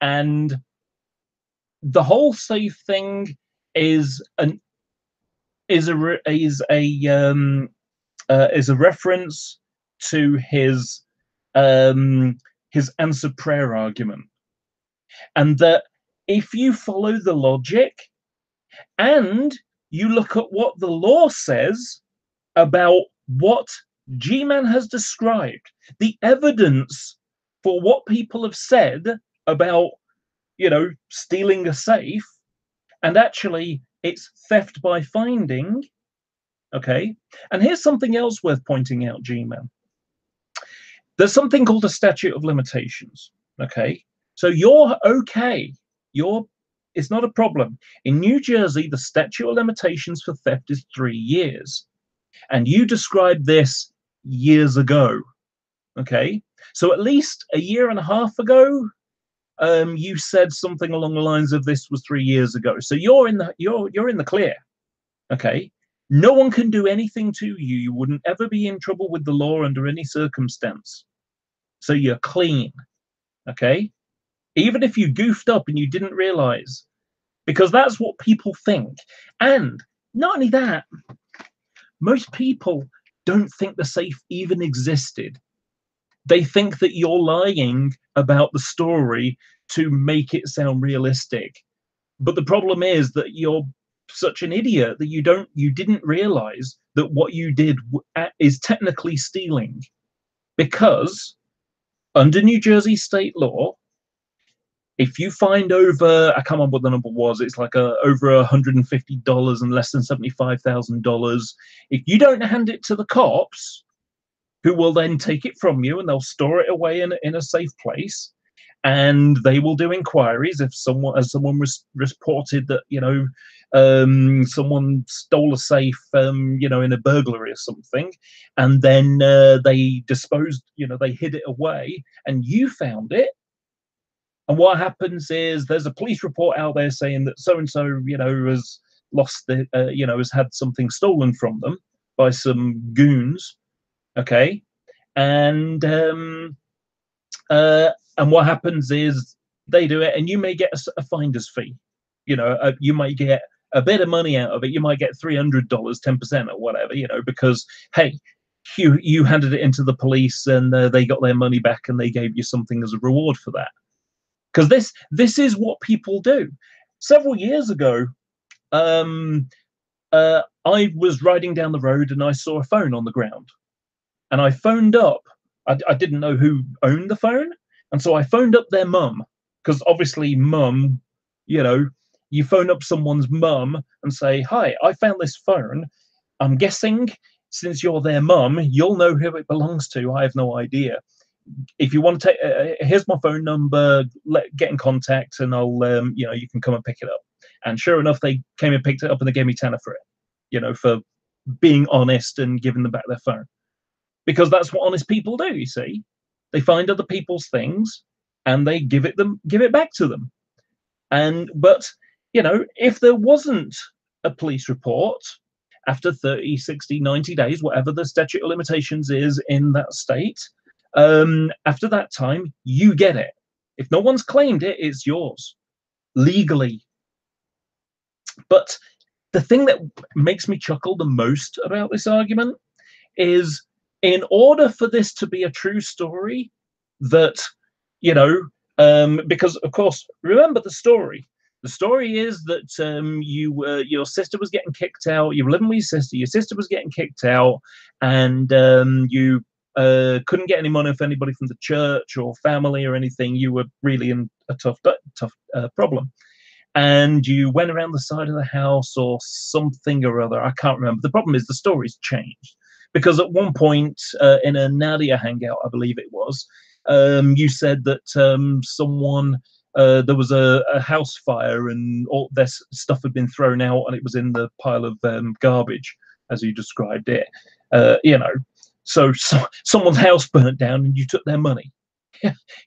and the whole safe thing is a reference to his answer prayer argument, and that if you follow the logic and you look at what the law says about what G-Man has described, the evidence for what people have said about, you know, stealing a safe, and actually it's theft by finding. Okay, and here's something else worth pointing out, G-Man. There's something called a statute of limitations. Okay, so you're okay. It's not a problem. In New Jersey, the statute of limitations for theft is 3 years. And you described this years ago. Okay, so at least a year and a half ago, you said something along the lines of this was 3 years ago. So you're in the clear. Okay, no one can do anything to you. You wouldn't ever be in trouble with the law under any circumstance. So you're clean. Okay, even if you goofed up and you didn't realize, because that's what people think. And not only that, most people don't think the safe even existed. They think that you're lying about the story to make it sound realistic. But the problem is that you're such an idiot that you didn't realize that what you did is technically stealing, because under New Jersey state law, if you find over, I can't remember what the number was, it's like over $150 and less than $75,000, if you don't hand it to the cops, who will then take it from you and they'll store it away in a safe place, and they will do inquiries if someone reported that, you know, someone stole a safe, you know, in a burglary or something, and then they disposed, you know, they hid it away, and you found it. And what happens is there's a police report out there saying that so and so, you know, has lost the, you know, has had something stolen from them by some goons. Okay, and what happens is they do it, and you may get a finder's fee. You know, you might get a bit of money out of it. You might get $300, 10% or whatever. You know, because hey, you handed it into the police, and they got their money back, and they gave you something as a reward for that. Because this is what people do. Several years ago, I was riding down the road and I saw a phone on the ground, and I phoned up. I didn't know who owned the phone, and so I phoned up their mum, because obviously mum, you know, you phone up someone's mum and say, "Hi, I found this phone. I'm guessing since you're their mum, you'll know who it belongs to. I have no idea. If you want to take, here's my phone number, get in contact, and I'll, you know, you can come and pick it up." And sure enough, they came and picked it up, and they gave me tenner for it, you know, for being honest and giving them back their phone. Because that's what honest people do, you see. They find other people's things, and they give it back to them. But, you know, if there wasn't a police report after 30, 60, 90 days, whatever the statute of limitations is in that state, after that time, you get it. If no one's claimed it, it's yours legally. But the thing that makes me chuckle the most about this argument is in order for this to be a true story, that, you know, because of course, remember the story. The story is that your sister was getting kicked out. You were living with your sister. Your sister was getting kicked out, and you couldn't get any money from anybody from the church or family or anything. You were really in a tough problem, and you went around the side of the house or something or other. I can't remember. The problem is the story's changed, because at one point in a Nadia hangout, I believe it was, you said that someone, there was a house fire and all this stuff had been thrown out and it was in the pile of garbage, as you described it. You know, so someone's house burnt down and you took their money.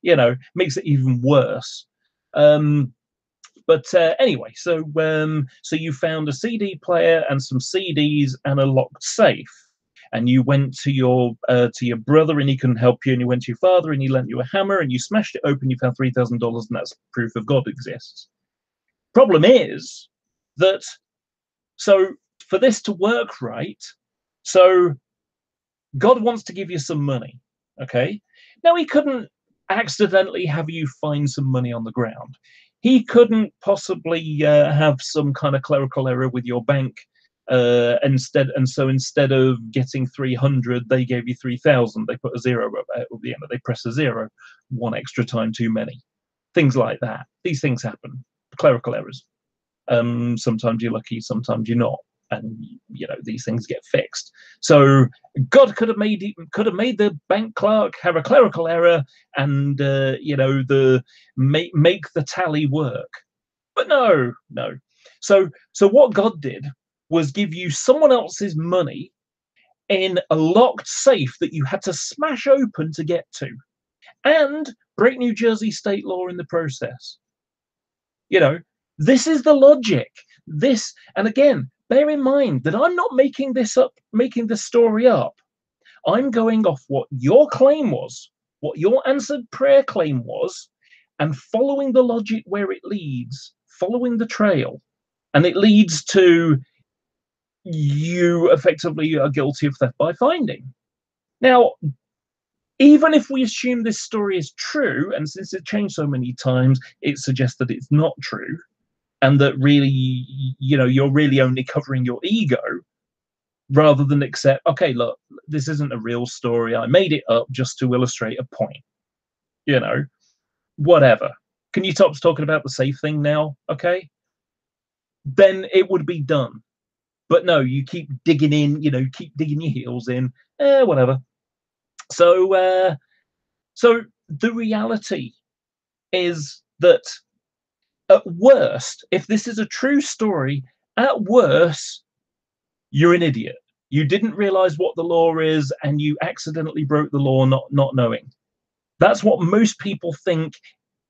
You know, makes it even worse. But anyway, so you found a CD player and some CDs and a locked safe, and you went to your brother and he couldn't help you, and you went to your father and he lent you a hammer and you smashed it open. You found $3,000, and that's proof of God exists. Problem is that, so for this to work right, so God wants to give you some money, okay? Now, he couldn't accidentally have you find some money on the ground. He couldn't possibly have some kind of clerical error with your bank instead of getting 300, they gave you 3,000. They put a zero up at the end. They press a zero one extra time too many. Things like that. These things happen. Clerical errors. Sometimes you're lucky, sometimes you're not, and you know these things get fixed. So God could have made the bank clerk have a clerical error and you know, make the tally work. But no. So what God did was give you someone else's money in a locked safe that you had to smash open to get to, and break New Jersey state law in the process. You know, this is the logic. This, and again, bear in mind that I'm not making this story up. I'm going off what your claim was, what your answered prayer claim was, and following the logic where it leads, following the trail. And it leads to you effectively are guilty of theft by finding. Now, even if we assume this story is true, and since it changed so many times, it suggests that it's not true, and that really, you know, you're really only covering your ego, rather than accept, okay, look, this isn't a real story. I made it up just to illustrate a point. You know, whatever. Can you stop talking about the safe thing now? Okay. Then it would be done. But no, you keep digging in, you know, keep digging your heels in, whatever. So the reality is that at worst, if this is a true story, at worst, you're an idiot. You didn't realize what the law is and you accidentally broke the law not knowing. That's what most people think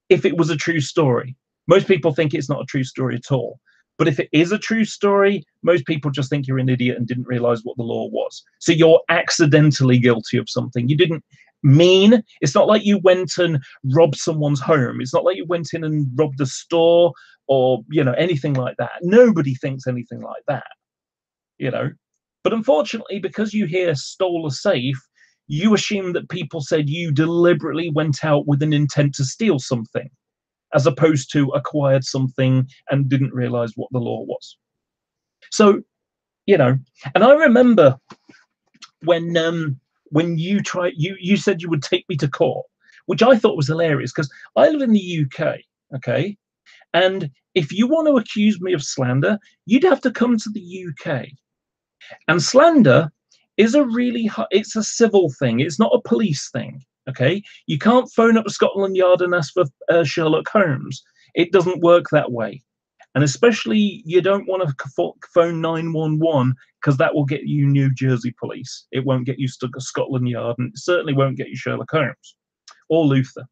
if it was a true story. Most people think it's not a true story at all. But if it is a true story, most people just think you're an idiot and didn't realize what the law was. So you're accidentally guilty of something. You didn't mean. It's not like you went and robbed someone's home. It's not like you went in and robbed a store or, you know, anything like that. Nobody thinks anything like that, you know. But unfortunately, because you hear stole a safe, you assume that people said you deliberately went out with an intent to steal something, as opposed to acquired something and didn't realize what the law was. So, you know, and I remember when you said you would take me to court, which I thought was hilarious because I live in the UK, okay? And if you want to accuse me of slander, you'd have to come to the UK. And slander is it's a civil thing. It's not a police thing. Okay, you can't phone up Scotland Yard and ask for Sherlock Holmes. It doesn't work that way. And especially, you don't want to phone 911 because that will get you New Jersey police. It won't get you Scotland Yard, and it certainly won't get you Sherlock Holmes or Luther.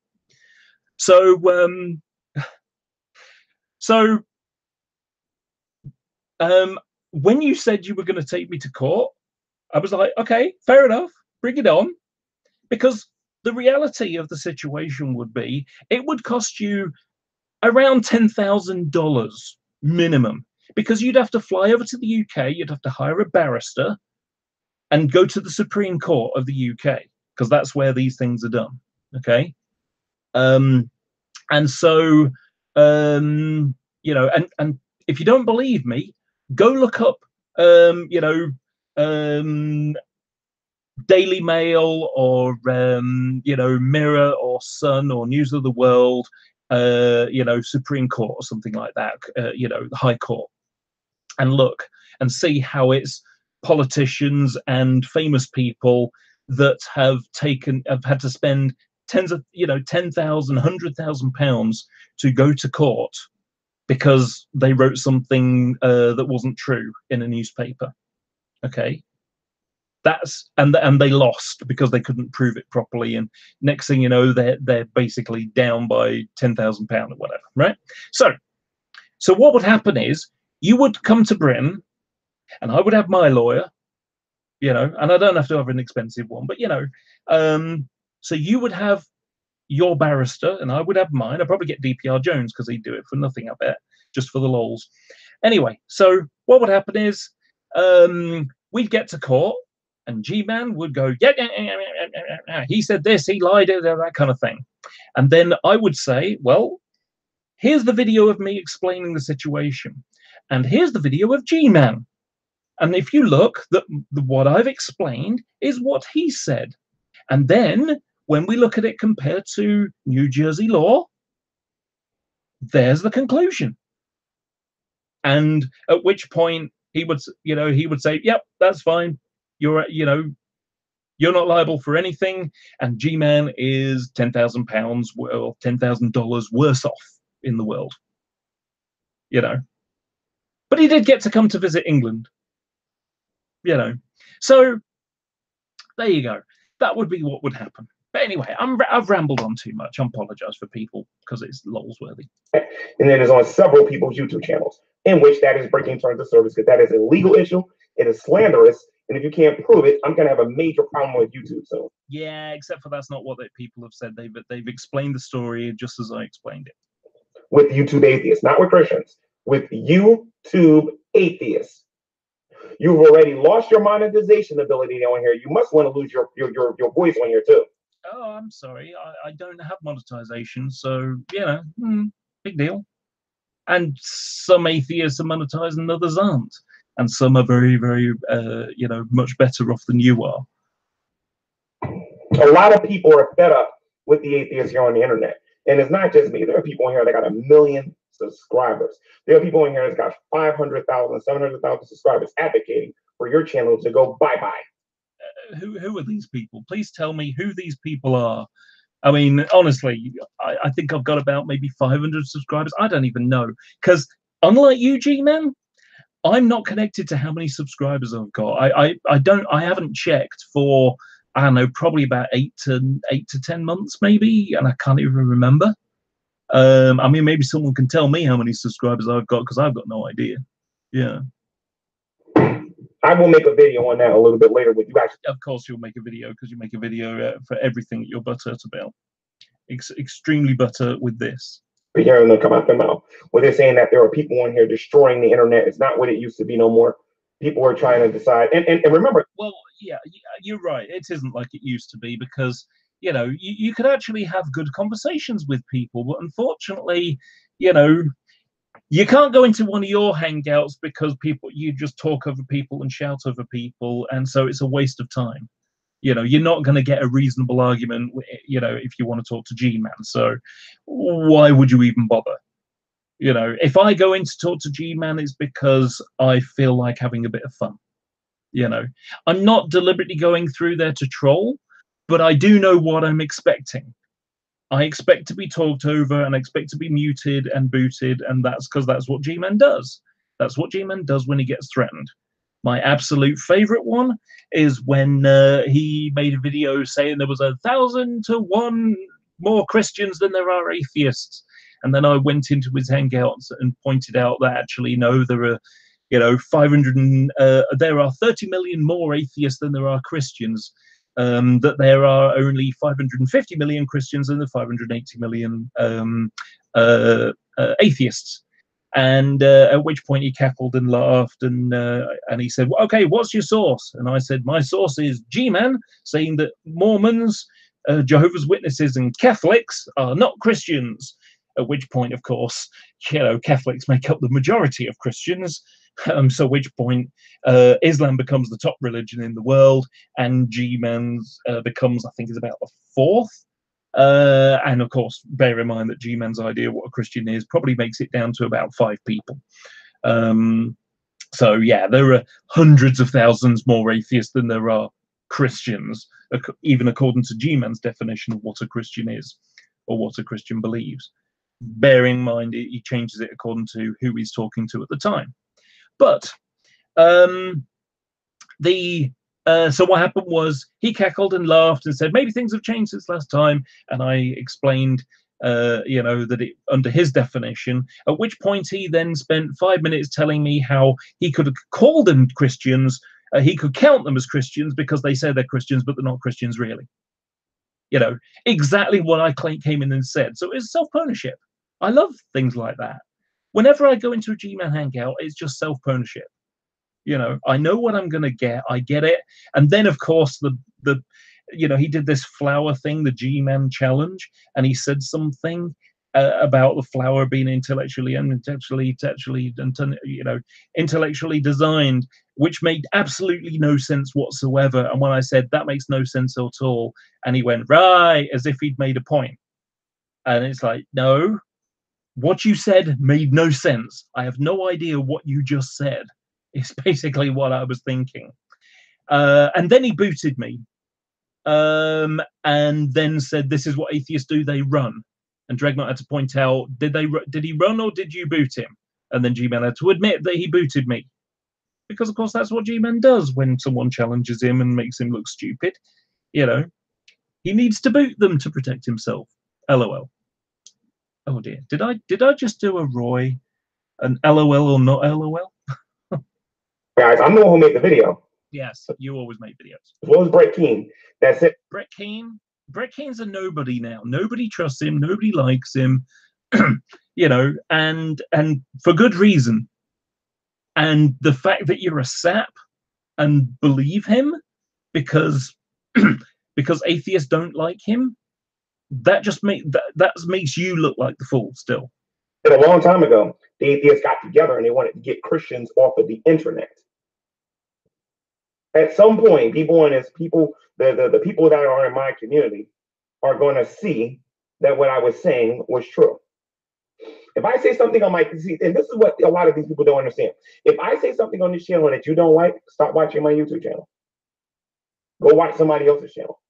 So, when you said you were going to take me to court, I was like, okay, fair enough, bring it on, because the reality of the situation would be it would cost you around $10,000 minimum, because you'd have to fly over to the UK, you'd have to hire a barrister, and go to the Supreme Court of the UK, because that's where these things are done. Okay. And so, you know, and if you don't believe me, go look up, you know, Daily Mail or, you know, Mirror or Sun or News of the World, you know, Supreme Court or something like that, you know, the High Court, and look and see how it's politicians and famous people that have had to spend tens of, you know, 10,000, 100,000 pounds to go to court because they wrote something that wasn't true in a newspaper. Okay. That's and they lost because they couldn't prove it properly, and next thing you know, they're basically down by £10,000 or whatever, right? So what would happen is you would come to Britain, and I would have my lawyer, you know, and I don't have to have an expensive one, but you know, so you would have your barrister, and I would have mine. I'd probably get DPR Jones because he'd do it for nothing, I bet, just for the lols. Anyway, so what would happen is we'd get to court. And G-Man would go, yeah, he said this, he lied, that kind of thing. And then I would say, well, here's the video of me explaining the situation. And here's the video of G-Man. And if you look, what I've explained is what he said. And then when we look at it compared to New Jersey law, there's the conclusion. And at which point he would, you know, he would say, yep, that's fine. You're, you know, you're not liable for anything, and G-Man is £10,000 or $10,000 worse off in the world, you know. But he did get to come to visit England, you know. So there you go. That would be what would happen. But anyway, I've rambled on too much. I apologize for people because it's lols worthy. And it is on several people's YouTube channels in which that is breaking terms of service, because that is a legal issue. It is slanderous. And if you can't prove it, I'm going to have a major problem with YouTube soon. Yeah, except for that's not what people have said. They've explained the story just as I explained it. With YouTube atheists, not with Christians. With YouTube atheists. You've already lost your monetization ability on here. You must want to lose your voice on here too. Oh, I'm sorry. I don't have monetization, so, you know, big deal. And some atheists are monetized and others aren't. And some are very, very, you know, much better off than you are. A lot of people are fed up with the atheists here on the internet. And it's not just me. There are people in here that got 1 million subscribers. There are people in here that's got 500,000, 700,000 subscribers advocating for your channel to go bye-bye. Who are these people? Please tell me who these people are. I mean, honestly, I think I've got about maybe 500 subscribers. I don't even know. Because unlike you, G-Man, I'm not connected to how many subscribers I've got. I haven't checked for, I don't know, probably about 8 to 10 months maybe, and I can't even remember. I mean, maybe someone can tell me how many subscribers I've got, because I've got no idea. Yeah. I will make a video on that a little bit later with you guys. Of course you'll make a video, because you make a video for everything that you're butthurt about. Extremely butter with this. Hearing them come out their mouth, where they're saying that there are people on here destroying the internet. It's not what it used to be no more. People are trying to decide, and remember. Well, yeah, you're right. It isn't like it used to be, because, you know, you could actually have good conversations with people, but unfortunately, you know, you can't go into one of your hangouts because you just talk over people and shout over people, and so it's a waste of time. You know, you're not going to get a reasonable argument, you know, if you want to talk to G-Man. So why would you even bother? You know, if I go in to talk to G-Man, it's because I feel like having a bit of fun. You know, I'm not deliberately going through there to troll, but I do know what I'm expecting. I expect to be talked over, and I expect to be muted and booted, and that's because that's what G-Man does. That's what G-Man does when he gets threatened. My absolute favorite one is when he made a video saying there was 1,000 to 1 more Christians than there are atheists. And then I went into his hangouts and pointed out that actually, no, there are, you know, there are 30 million more atheists than there are Christians. That there are only 550 million Christians and the 580 million atheists. And at which point he cackled and laughed, and he said, well, okay, what's your source? And I said, my source is G-Man, saying that Mormons, Jehovah's Witnesses, and Catholics are not Christians. At which point, of course, Catholics make up the majority of Christians. So at which point Islam becomes the top religion in the world, and G-Man's becomes, I think, is about the fourth. And of course, bear in mind that G-Man's idea of what a Christian is probably makes it down to about 5 people. So yeah, there are hundreds of thousands more atheists than there are Christians, even according to G-Man's definition of what a Christian is or what a Christian believes. Bear in mind, he changes it according to who he's talking to at the time. But so what happened was he cackled and laughed and said, maybe things have changed since last time. And I explained, that it, under his definition, at which point he then spent 5 minutes telling me how he could call them Christians. He could count them as Christians because they say they're Christians, but they're not Christians really. Exactly what I came in and said. So it's self-ownership. I love things like that. Whenever I go into a G-Man hangout, it's just self-ownership. I know what I'm going to get. I get it. And then, of course, he did this flower thing, the G-Man challenge, and he said something about the flower being intellectually designed, which made absolutely no sense whatsoever. And when I said that makes no sense at all, and he went, right, as if he'd made a point. And it's like, no, what you said made no sense. I have no idea what you just said. It's basically what I was thinking. And then he booted me. And then said, this is what atheists do, they run. And Dreadnought had to point out, did he run or did you boot him? And then G-Man had to admit that he booted me. Because, of course, that's what G-Man does when someone challenges him and makes him look stupid. He needs to boot them to protect himself. LOL. Oh, dear. Did I just do a Roy? An LOL or not LOL? Guys, I'm the one who made the video. Yes, you always make videos. As well as Brett Keane. That's it. Brett Keane's a nobody now. Nobody trusts him. Nobody likes him. And for good reason. And the fact that you're a sap and believe him because atheists don't like him, that just makes you look like the fool still. A long time ago, the atheists got together and they wanted to get Christians off of the internet. At some point, the people that are in my community are going to see that what I was saying was true. If I say something on my, and this is what a lot of these people don't understand. If I say something on this channel that you don't like, stop watching my YouTube channel. Go watch somebody else's channel.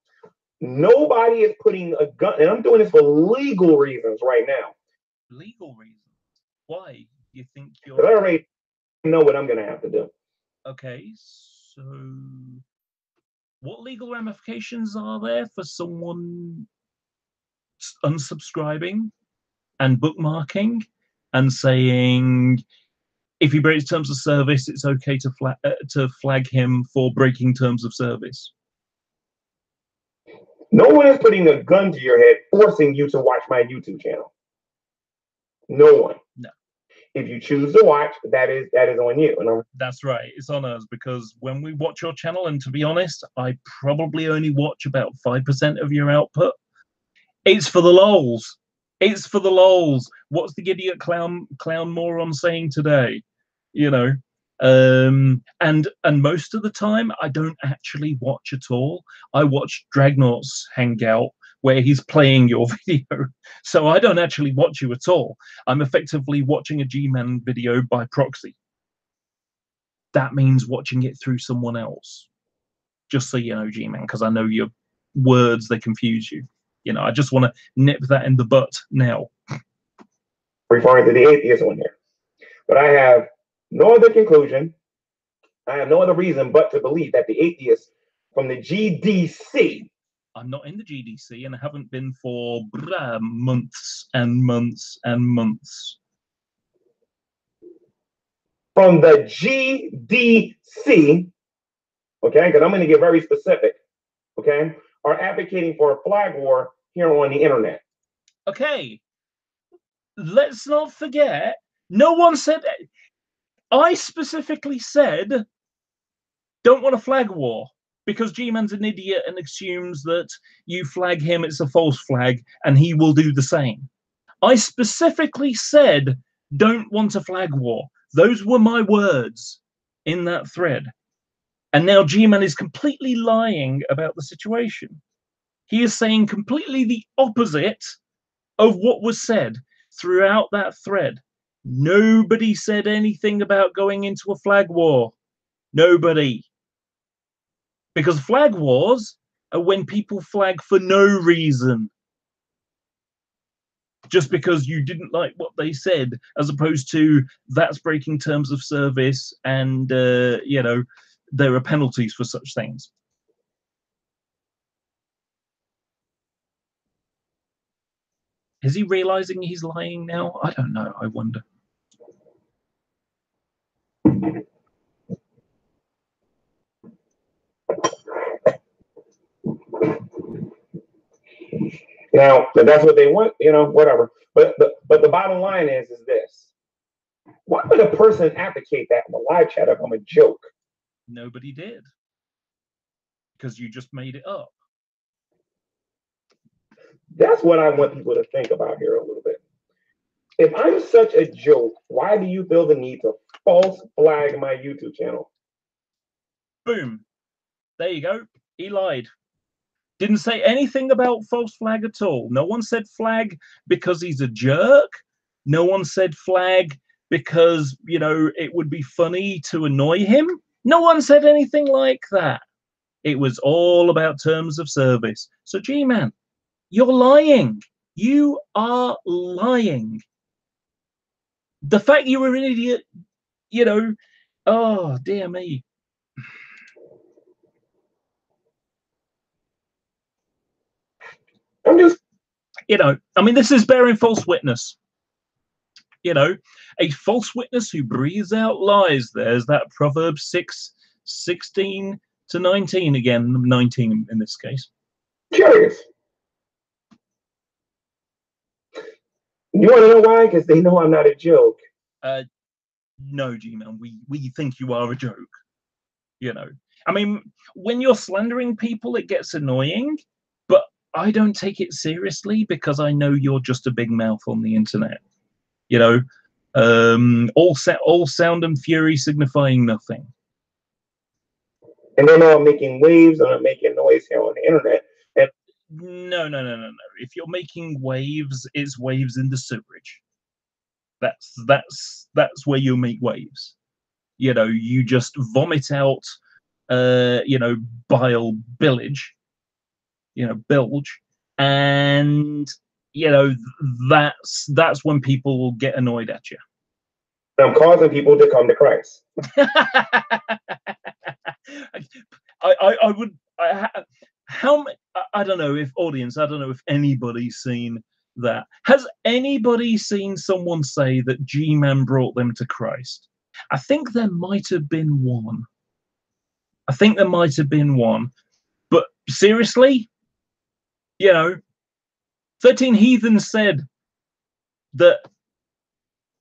Nobody is putting a gun, and I'm doing this for legal reasons right now. Legal reasons? Why? You think you're... But I already know what I'm going to have to do. Okay, so what legal ramifications are there for someone unsubscribing and bookmarking and saying if he breaks terms of service, it's okay to flag him for breaking terms of service? No one is putting a gun to your head forcing you to watch my YouTube channel. No one. No. If you choose to watch, that is on you. And that's right. It's on us, because when we watch your channel, and to be honest, I probably only watch about 5% of your output. It's for the lols. It's for the lols. What's the idiot clown moron saying today? And most of the time I don't actually watch at all. I watch Dreadnought's hangout where he's playing your video, so I don't actually watch you at all. I'm effectively watching a G-Man video by proxy. That means watching it through someone else, just so you know, G-Man, because I know your words, they confuse you. I just want to nip that in the butt now. Referring to the atheist on here, but I have no other conclusion. I have no other reason but to believe that the atheists from the GDC. I'm not in the GDC, and I haven't been for months and months and months. From the GDC, okay, because I'm going to get very specific, okay, are advocating for a flag war here on the internet. Okay, let's not forget No one said. I specifically said, don't want a flag war, because G-Man's an idiot and assumes that you flag him, it's a false flag, and he will do the same. I specifically said, don't want a flag war. Those were my words in that thread. And now G-Man is completely lying about the situation. He is saying completely the opposite of what was said throughout that thread. Nobody said anything about going into a flag war. Nobody. Because flag wars are when people flag for no reason. Just because you didn't like what they said, as opposed to that's breaking terms of service, and you know, there are penalties for such things. Is he realizing he's lying now? I don't know. I wonder. Now, that's what they want, you know, whatever. But the bottom line is this. Why would a person advocate that in the live chat if I'm a joke? Nobody did. Because you just made it up. That's what I want people to think about here a little bit. If I'm such a joke, why do you feel the need to false flag my YouTube channel? Boom. There you go. He lied. Didn't say anything about false flag at all. No one said flag because he's a jerk. No one said flag because, you know, it would be funny to annoy him. No one said anything like that. It was all about terms of service. So, G-Man, you're lying. You are lying. The fact you were an idiot, you know, oh, dear me. I'm just, you know, I mean, this is bearing false witness. You know, a false witness who breathes out lies. There's that Proverbs 6:16 to 19 again, 19 in this case. Curious. You want to know why? Because they know I'm not a joke. No, G-Man, we think you are a joke. You know, I mean, when you're slandering people, it gets annoying, but I don't take it seriously because I know you're just a big mouth on the internet. You know, all sound and fury signifying nothing. And they know I'm making waves and I'm making noise here on the internet. And no. If you're making waves, it's waves in the sewerage. That's where you make waves. You know, you just vomit out, you know, bile, bilge, you know, bilge, and you know that's when people will get annoyed at you. I'm causing people to come to Christ. I would. I don't know if audience. I don't know if anybody's seen that. Has anybody seen someone say that G-Man brought them to Christ? I think there might have been one. But seriously, you know, 13 Heathens said that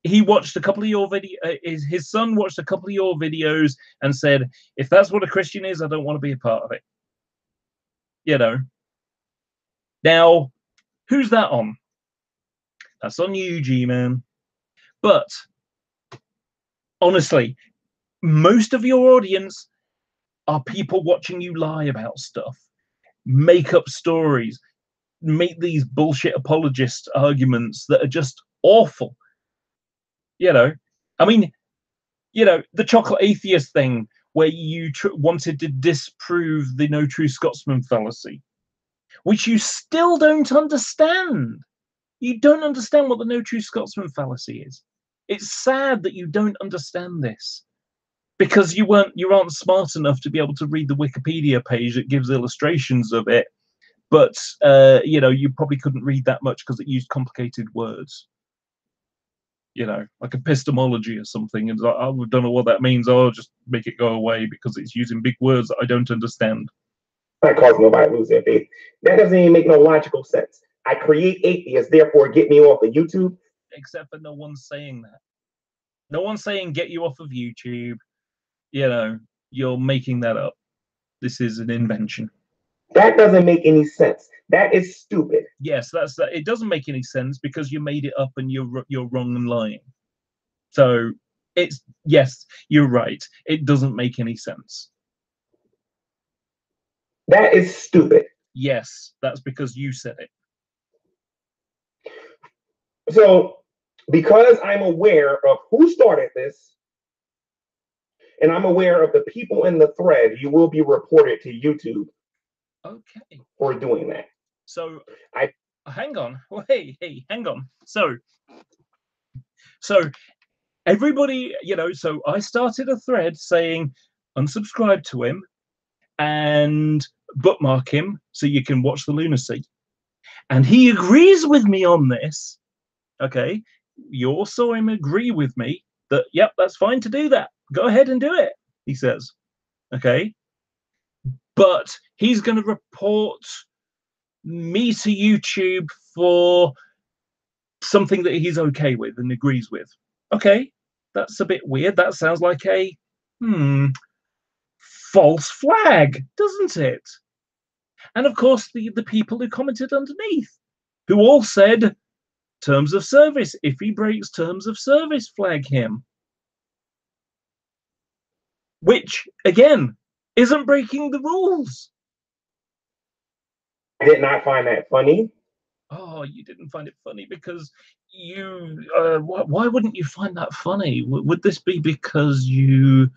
he watched a couple of your his son watched a couple of your videos and said, if that's what a Christian is, I don't want to be a part of it. You know. Now, who's that on? That's on you, G-Man. But honestly, most of your audience are people watching you lie about stuff, make up stories, make these bullshit apologist arguments that are just awful. You know, I mean, you know, the chocolate atheist thing where you wanted to disprove the no true Scotsman fallacy, which you still don't understand. You don't understand what the no true Scotsman fallacy is. It's sad that you don't understand this because you aren't smart enough to be able to read the Wikipedia page that gives illustrations of it. But you know, you probably couldn't read that much because it used complicated words. You know, like epistemology or something. And I don't know what that means. I'll just make it go away because it's using big words that I don't understand. Not cause nobody to lose their faith. That doesn't even make no logical sense. I create atheists, therefore get me off of YouTube. Except for no one's saying that. No one's saying get you off of YouTube. You know, you're making that up. This is an invention. That doesn't make any sense. That is stupid. Yes, that's that. It doesn't make any sense because you made it up and you're wrong and lying. So it's yes, you're right. It doesn't make any sense. That is stupid. Yes, that's because you said it. So, because I'm aware of who started this, and I'm aware of the people in the thread, you will be reported to YouTube. Okay. For doing that. So hang on. Well, hey, hang on. So everybody, so I started a thread saying unsubscribe to him and bookmark him so you can watch the lunacy. And he agrees with me on this. Okay. You all saw him agree with me that, yep, that's fine to do that. Go ahead and do it, he says. Okay. But he's going to report me to YouTube for something that he's okay with and agrees with. Okay, that's a bit weird. That sounds like a false flag, doesn't it? And of course, the people who commented underneath, who all said terms of service. If he breaks terms of service, flag him. Which, again, isn't breaking the rules. I did not find that funny. Oh, you didn't find it funny because you. Why wouldn't you find that funny? Would this be because you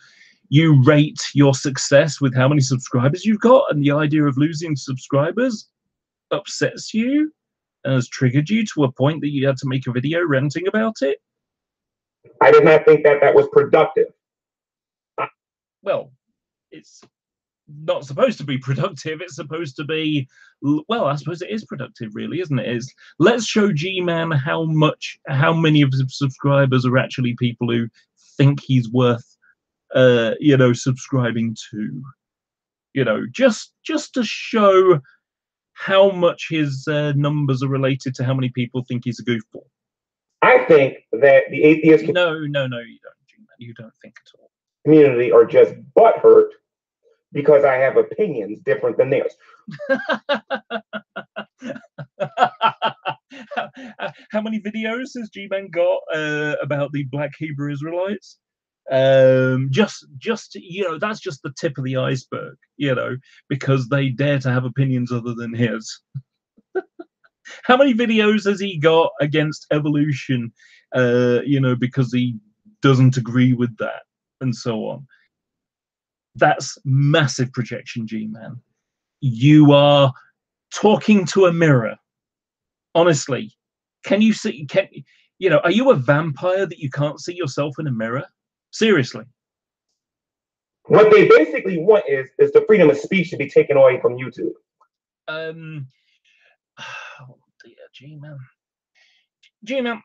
rate your success with how many subscribers you've got, and the idea of losing subscribers upsets you and has triggered you to a point that you had to make a video ranting about it? I did not think that was productive. Well, it's not supposed to be productive. It's supposed to be, well, I suppose it is productive, really, isn't it? It's let's show G-Man how many of his subscribers are actually people who think he's worth, subscribing to. Just to show how much his numbers are related to how many people think he's a goofball. I think that the atheist no, you don't, G-Man. You don't think at all. Community are just butthurt because I have opinions different than theirs. How many videos has G-Man got about the Black Hebrew Israelites? Just that's just the tip of the iceberg, because they dare to have opinions other than his. How many videos has he got against evolution, because he doesn't agree with that and so on? That's massive projection, G-Man. You are talking to a mirror. Honestly, can you see? Are you a vampire that you can't see yourself in a mirror? Seriously. What they basically want is the freedom of speech to be taken away from YouTube. Oh dear, G-Man. G-Man,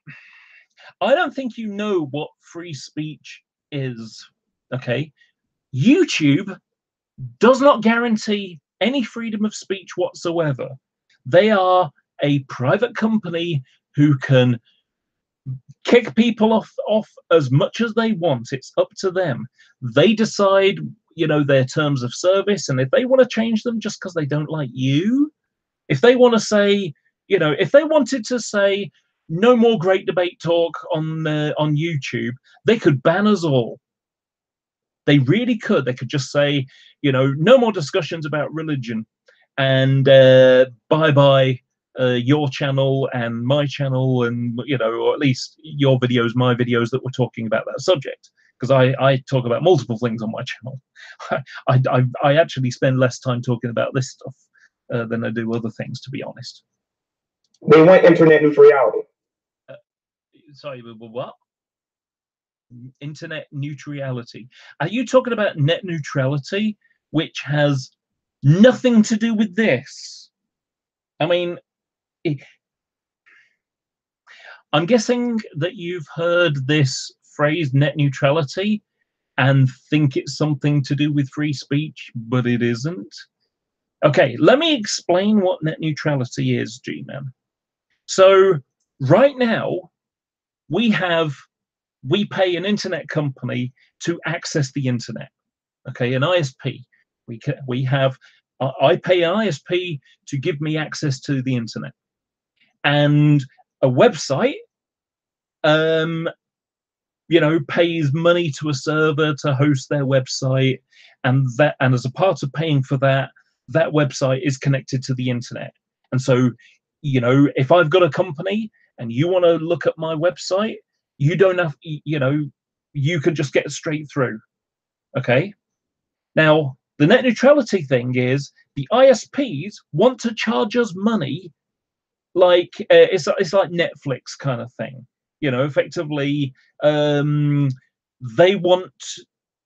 I don't think you know what free speech is. Okay, YouTube does not guarantee any freedom of speech whatsoever. They are a private company who can kick people off as much as they want. It's up to them. They decide, their terms of service, and if they want to change them just because they don't like you, if they want to say, if they wanted to say no more Great Debate Talk on YouTube, they could ban us all. They really could. They could just say, no more discussions about religion, and bye-bye your channel and my channel, and or at least your videos, my videos that were talking about that subject, because I talk about multiple things on my channel. I actually spend less time talking about this stuff than I do other things, to be honest. They want internet neutrality. Sorry, what? Internet neutrality. Are you talking about net neutrality, which has nothing to do with this? I mean, I'm guessing that you've heard this phrase net neutrality and think it's something to do with free speech, but it isn't. Okay, let me explain what net neutrality is, G-Man. So right now, we have we pay an internet company to access the internet. Okay, an ISP. I pay an ISP to give me access to the internet, and a website, pays money to a server to host their website, and as a part of paying for that, that website is connected to the internet. And so, if I've got a company and you want to look at my website, you don't have, you can just get straight through. Okay. Now, the net neutrality thing is the ISPs want to charge us money, like it's like Netflix kind of thing. Effectively, they want,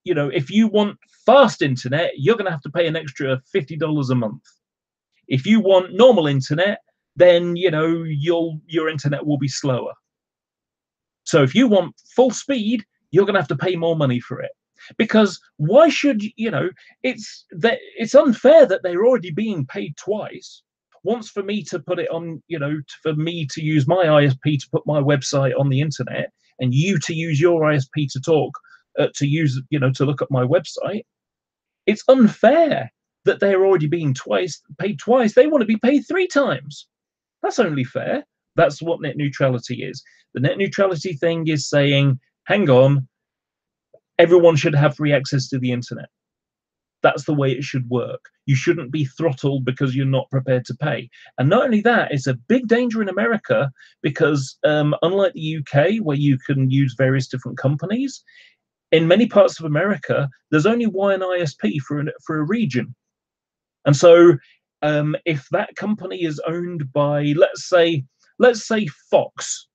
if you want fast internet, you're going to have to pay an extra $50 a month. If you want normal internet, then your internet will be slower. So if you want full speed, you're going to have to pay more money for it. Because why should it's unfair that they're already being paid twice. Once for me to put it on, for me to use my ISP to put my website on the internet, and you to use your ISP to talk, to look at my website. It's unfair that they're already being paid twice. They want to be paid 3 times. That's only fair. That's what net neutrality is. The net neutrality thing is saying, hang on, everyone should have free access to the internet. That's the way it should work. You shouldn't be throttled because you're not prepared to pay. And not only that, it's a big danger in America because unlike the UK, where you can use various different companies, in many parts of America, there's only one ISP for a region. And so if that company is owned by, let's say Fox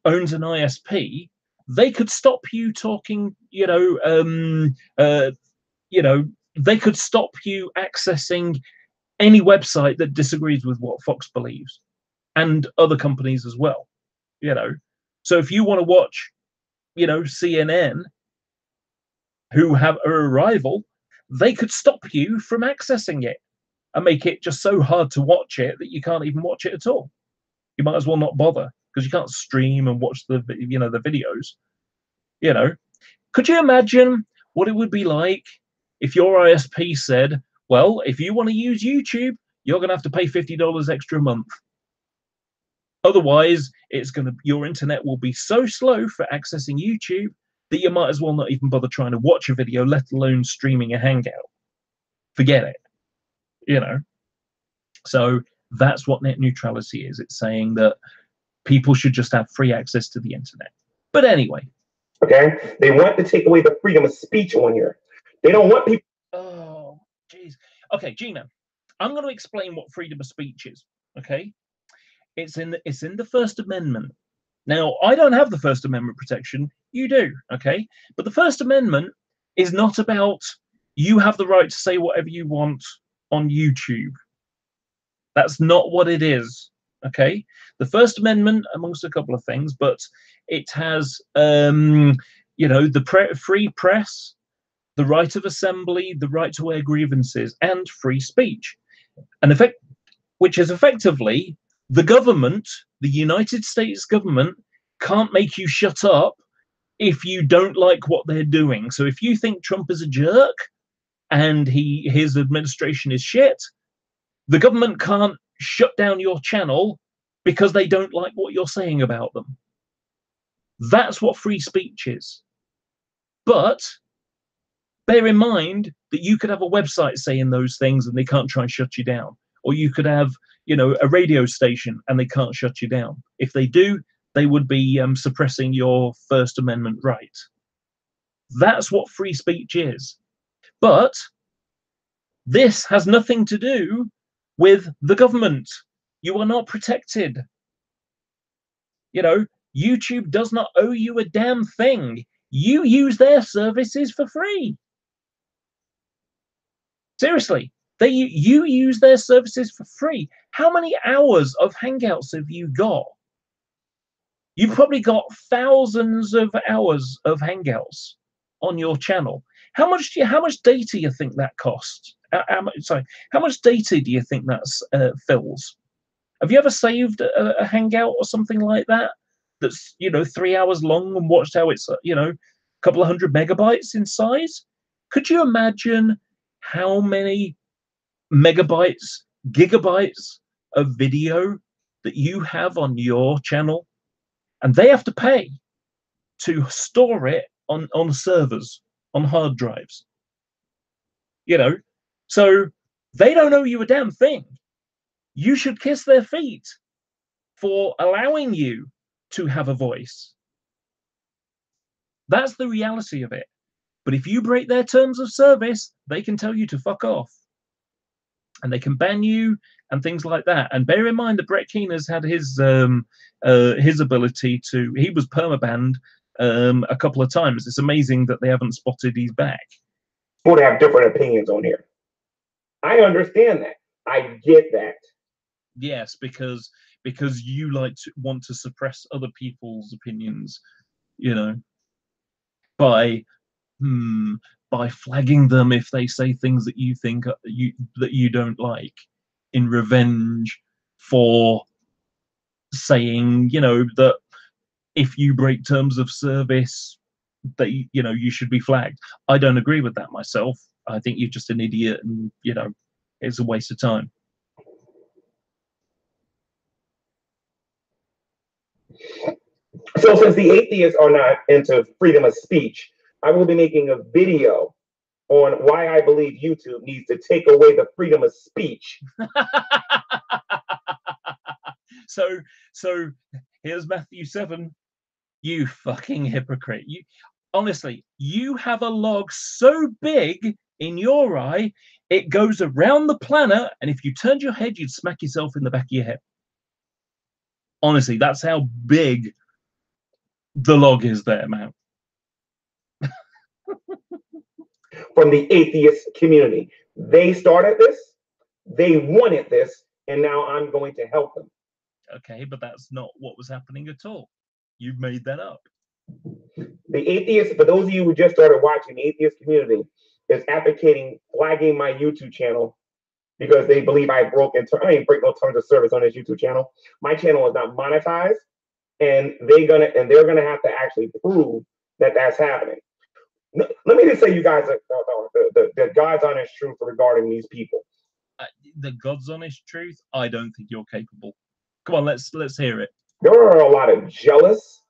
owns an ISP, they could stop you talking, they could stop you accessing any website that disagrees with what Fox believes, and other companies as well. So if you want to watch, CNN, who are a rival, they could stop you from accessing it and make it just so hard to watch it that you can't even watch it at all. You might as well not bother because you can't stream and watch the videos. Could you imagine what it would be like if your ISP said, well, if you want to use YouTube, you're going to have to pay $50 extra a month. Otherwise, your internet will be so slow for accessing YouTube that you might as well not even bother trying to watch a video, let alone streaming a Hangout. Forget it. So that's what net neutrality is. It's saying that people should just have free access to the internet. But anyway. Okay. They want to take away the freedom of speech on here. They don't want people. Oh, jeez. Okay, Gina, I'm going to explain what freedom of speech is. Okay. It's in the First Amendment. Now, I don't have the First Amendment protection. You do. Okay. But the First Amendment is not about you have the right to say whatever you want on YouTube. That's not what it is. Okay. The First Amendment, amongst a couple of things, but it has, the free press, the right of assembly, the right to air grievances, and free speech, which is effectively the government, the United States government, can't make you shut up if you don't like what they're doing. So if you think Trump is a jerk and his administration is shit, the government can't shut down your channel because they don't like what you're saying about them. That's what free speech is. But bear in mind that you could have a website saying those things and they can't try and shut you down. Or you could have, a radio station and they can't shut you down. If they do, they would be suppressing your First Amendment right. That's what free speech is. But this has nothing to do with the government. You are not protected. YouTube does not owe you a damn thing. You use their services for free. Seriously, you use their services for free. How many hours of Hangouts have you got? You've probably got thousands of hours of Hangouts on your channel. How much data do you think that costs? How much data do you think that fills? Have you ever saved a Hangout or something like that? that's, you know, 3 hours long and watched how it's, you know, a couple of 100 megabytes in size. Could you imagine how many megabytes, gigabytes of video that you have on your channel? And they have to pay to store it on servers, on hard drives. You know, so they don't owe you a damn thing. You should kiss their feet for allowing you to have a voice. That's the reality of it. But if you break their terms of service, they can tell you to fuck off. And they can ban you and things like that. And bear in mind that Brett Keane has had his ability to, he was permabanned a couple of times. It's amazing that they haven't spotted he's back. People have different opinions on here. I understand that. I get that. Yes, because you want to suppress other people's opinions, you know, by flagging them if they say things that you think that you don't like, in revenge for saying, you know, that if you break terms of service, that you know you should be flagged. I don't agree with that myself. I think you're just an idiot, and you know, it's a waste of time. So since the atheists are not into freedom of speech, I will be making a video on why I believe YouTube needs to take away the freedom of speech. So here's Matthew 7. You fucking hypocrite. You honestly, you have a log so big in your eye, it goes around the planet, and if you turned your head, you'd smack yourself in the back of your head. Honestly, that's how big the log is there, man. From the atheist community. They started this, they wanted this, and now I'm going to help them. Okay, but that's not what was happening at all. You've made that up. The atheists, for those of you who just started watching, the atheist community is advocating flagging my YouTube channel because they believe I ain't break no terms of service on this YouTube channel. My channel is not monetized, and they're gonna have to actually prove that that's happening. Let me just say, you guys, the God's honest truth regarding these people. The God's honest truth? I don't think you're capable. Come on, let's hear it. There are a lot of jealous,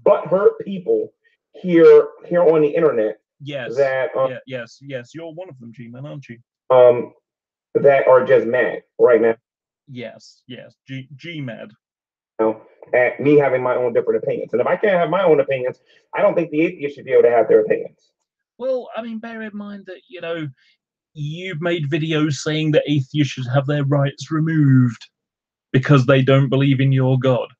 butthurt people here on the internet. Yes. Yes. You're one of them, G-Man, aren't you? That are just mad right now. Yes. G-mad. At me having my own different opinions. And if I can't have my own opinions, I don't think the atheists should be able to have their opinions. Well, I mean, bear in mind that, you know, you've made videos saying that atheists should have their rights removed because they don't believe in your God.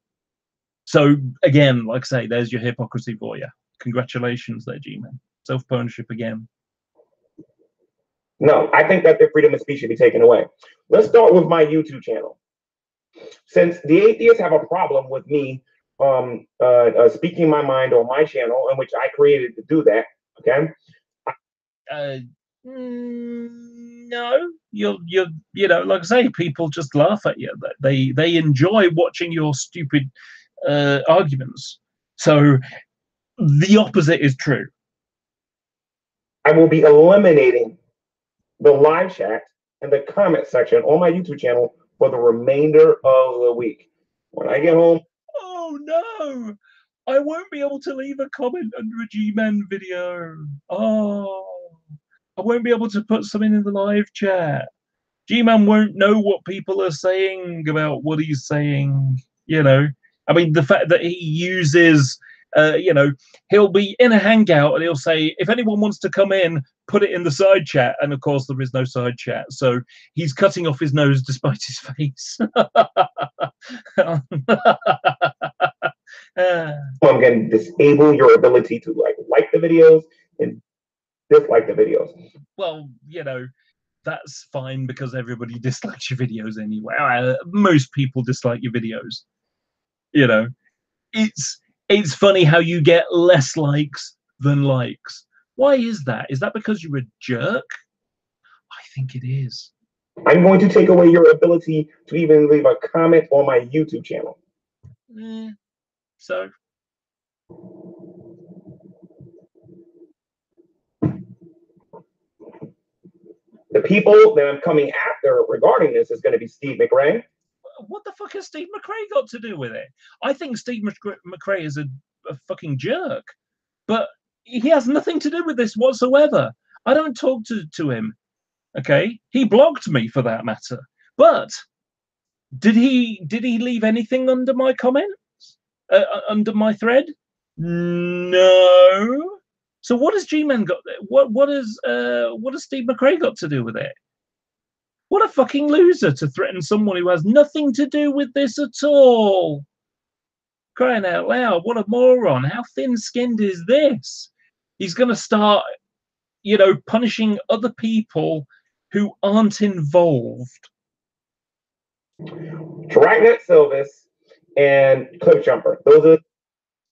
So, again, like I say, there's your hypocrisy for you. Congratulations there, G-Man. Self-ownership again. No, I think that their freedom of speech should be taken away. Let's start with my YouTube channel. Since the atheists have a problem with me speaking my mind on my channel, in which I created to do that, okay? No, you know, like I say, people just laugh at you. They enjoy watching your stupid arguments. So the opposite is true. I will be eliminating the live chat and the comment section on my YouTube channel for the remainder of the week. When I get home. Oh no! I won't be able to leave a comment under a G-Man video. Oh, I won't be able to put something in the live chat. G-Man won't know what people are saying about what he's saying. You know, I mean, the fact that he uses, you know, he'll be in a hangout and he'll say, if anyone wants to come in, put it in the side chat. And of course, there is no side chat. So he's cutting off his nose despite his face. I'm going to disable your ability to like the videos and dislike the videos. Well, you know, that's fine because everybody dislikes your videos anyway. Most people dislike your videos. You know, it's funny how you get less likes than likes. Why is that? Is that because you're a jerk? I think it is. I'm going to take away your ability to even leave a comment on my YouTube channel. So the people that I'm coming after regarding this is going to be Steve McRae. what the fuck has Steve McRae got to do with it? I think Steve McRae is a fucking jerk, but he has nothing to do with this whatsoever. I don't talk to him. Okay, he blocked me for that matter. But did he leave anything under my comments, under my thread? No. So what has G-Man got? What has Steve McRae got to do with it? What a fucking loser to threaten someone who has nothing to do with this at all. Crying out loud, what a moron. How thin-skinned is this? He's going to start, punishing other people who aren't involved. Dragnet Silvis and Cliff Jumper. Those are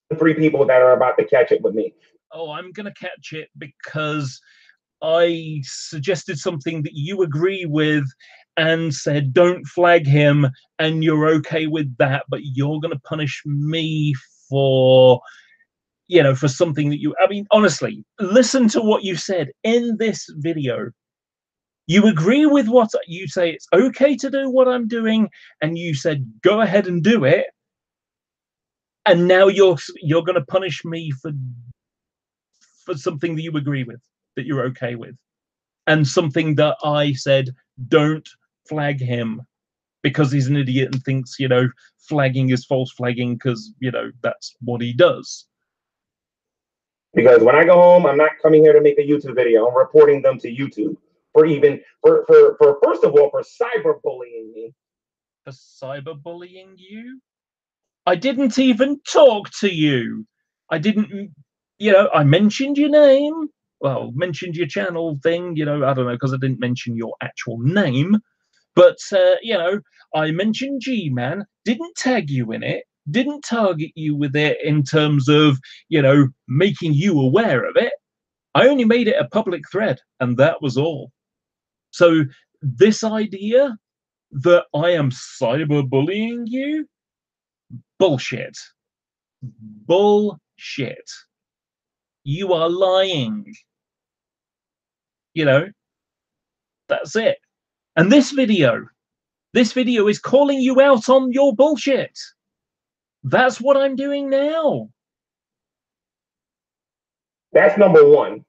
the three people that are about to catch it with me. Oh, I'm going to catch it because I suggested something that you agree with and said, don't flag him, and you're okay with that, but you're going to punish me for, for something that I mean, honestly, listen to what you said in this video. You agree with what you say, it's okay to do what I'm doing, and you said, go ahead and do it. And now you're going to punish me for something that you agree with, that you're okay with. And something that I said, don't flag him because he's an idiot and thinks, flagging is false flagging because, that's what he does. Because when I go home, I'm not coming here to make a YouTube video. I'm reporting them to YouTube for first of all, for cyberbullying me. For cyberbullying you? I didn't even talk to you. I didn't, I mentioned your name. Well, mentioned your channel thing, I don't know, because I didn't mention your actual name. But, I mentioned G-Man, didn't tag you in it, didn't target you with it in terms of, making you aware of it. I only made it a public thread, and that was all. So this idea that I am cyberbullying you, bullshit. Bullshit. You are lying. That's it. And this video is calling you out on your bullshit. That's what I'm doing now. That's number one.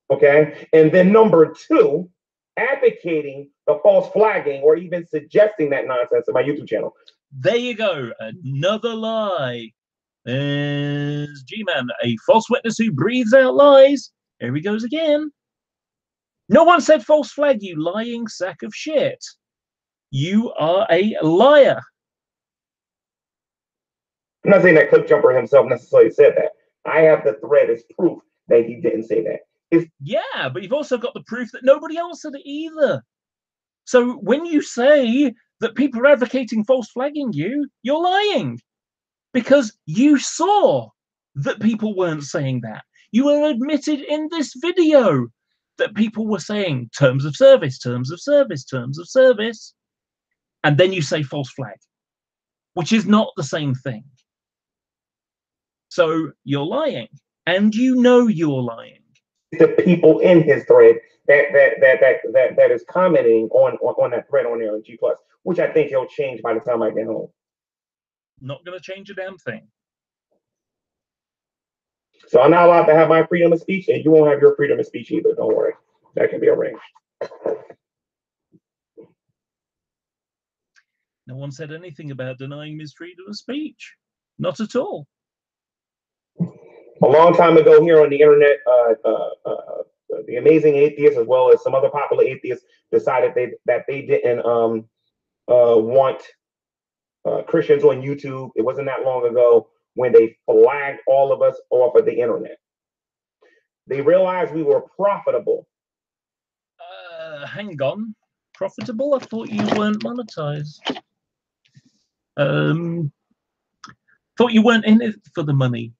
Okay. And then number two, advocating the false flagging or even suggesting that nonsense in my YouTube channel. There you go. Another lie. There's G-Man, a false witness who breathes out lies. Here he goes again. No one said false flag, you lying sack of shit. You are a liar. I'm not saying that Cliff Jumper himself necessarily said that. I have the thread as proof that he didn't say that. Yeah, but you've also got the proof that nobody else said it either. So when you say that people are advocating false flagging you, you're lying. Because you saw that people weren't saying that. You were admitted in this video that people were saying terms of service, terms of service, terms of service. And then you say false flag, which is not the same thing. So you're lying, and you're lying. The people in his thread that is commenting on that thread on there on G+, which I think he'll change by the time I get home. Not going to change a damn thing. So I'm not allowed to have my freedom of speech, and you won't have your freedom of speech either. Don't worry. That can be arranged. No one said anything about denying his freedom of speech. Not at all. A long time ago here on the internet, the Amazing Atheist, as well as some other popular atheists, decided that they didn't want Christians on YouTube. It wasn't that long ago when they flagged all of us off of the internet. They realized we were profitable. Hang on. Profitable? I thought you weren't monetized. Thought you weren't in it for the money.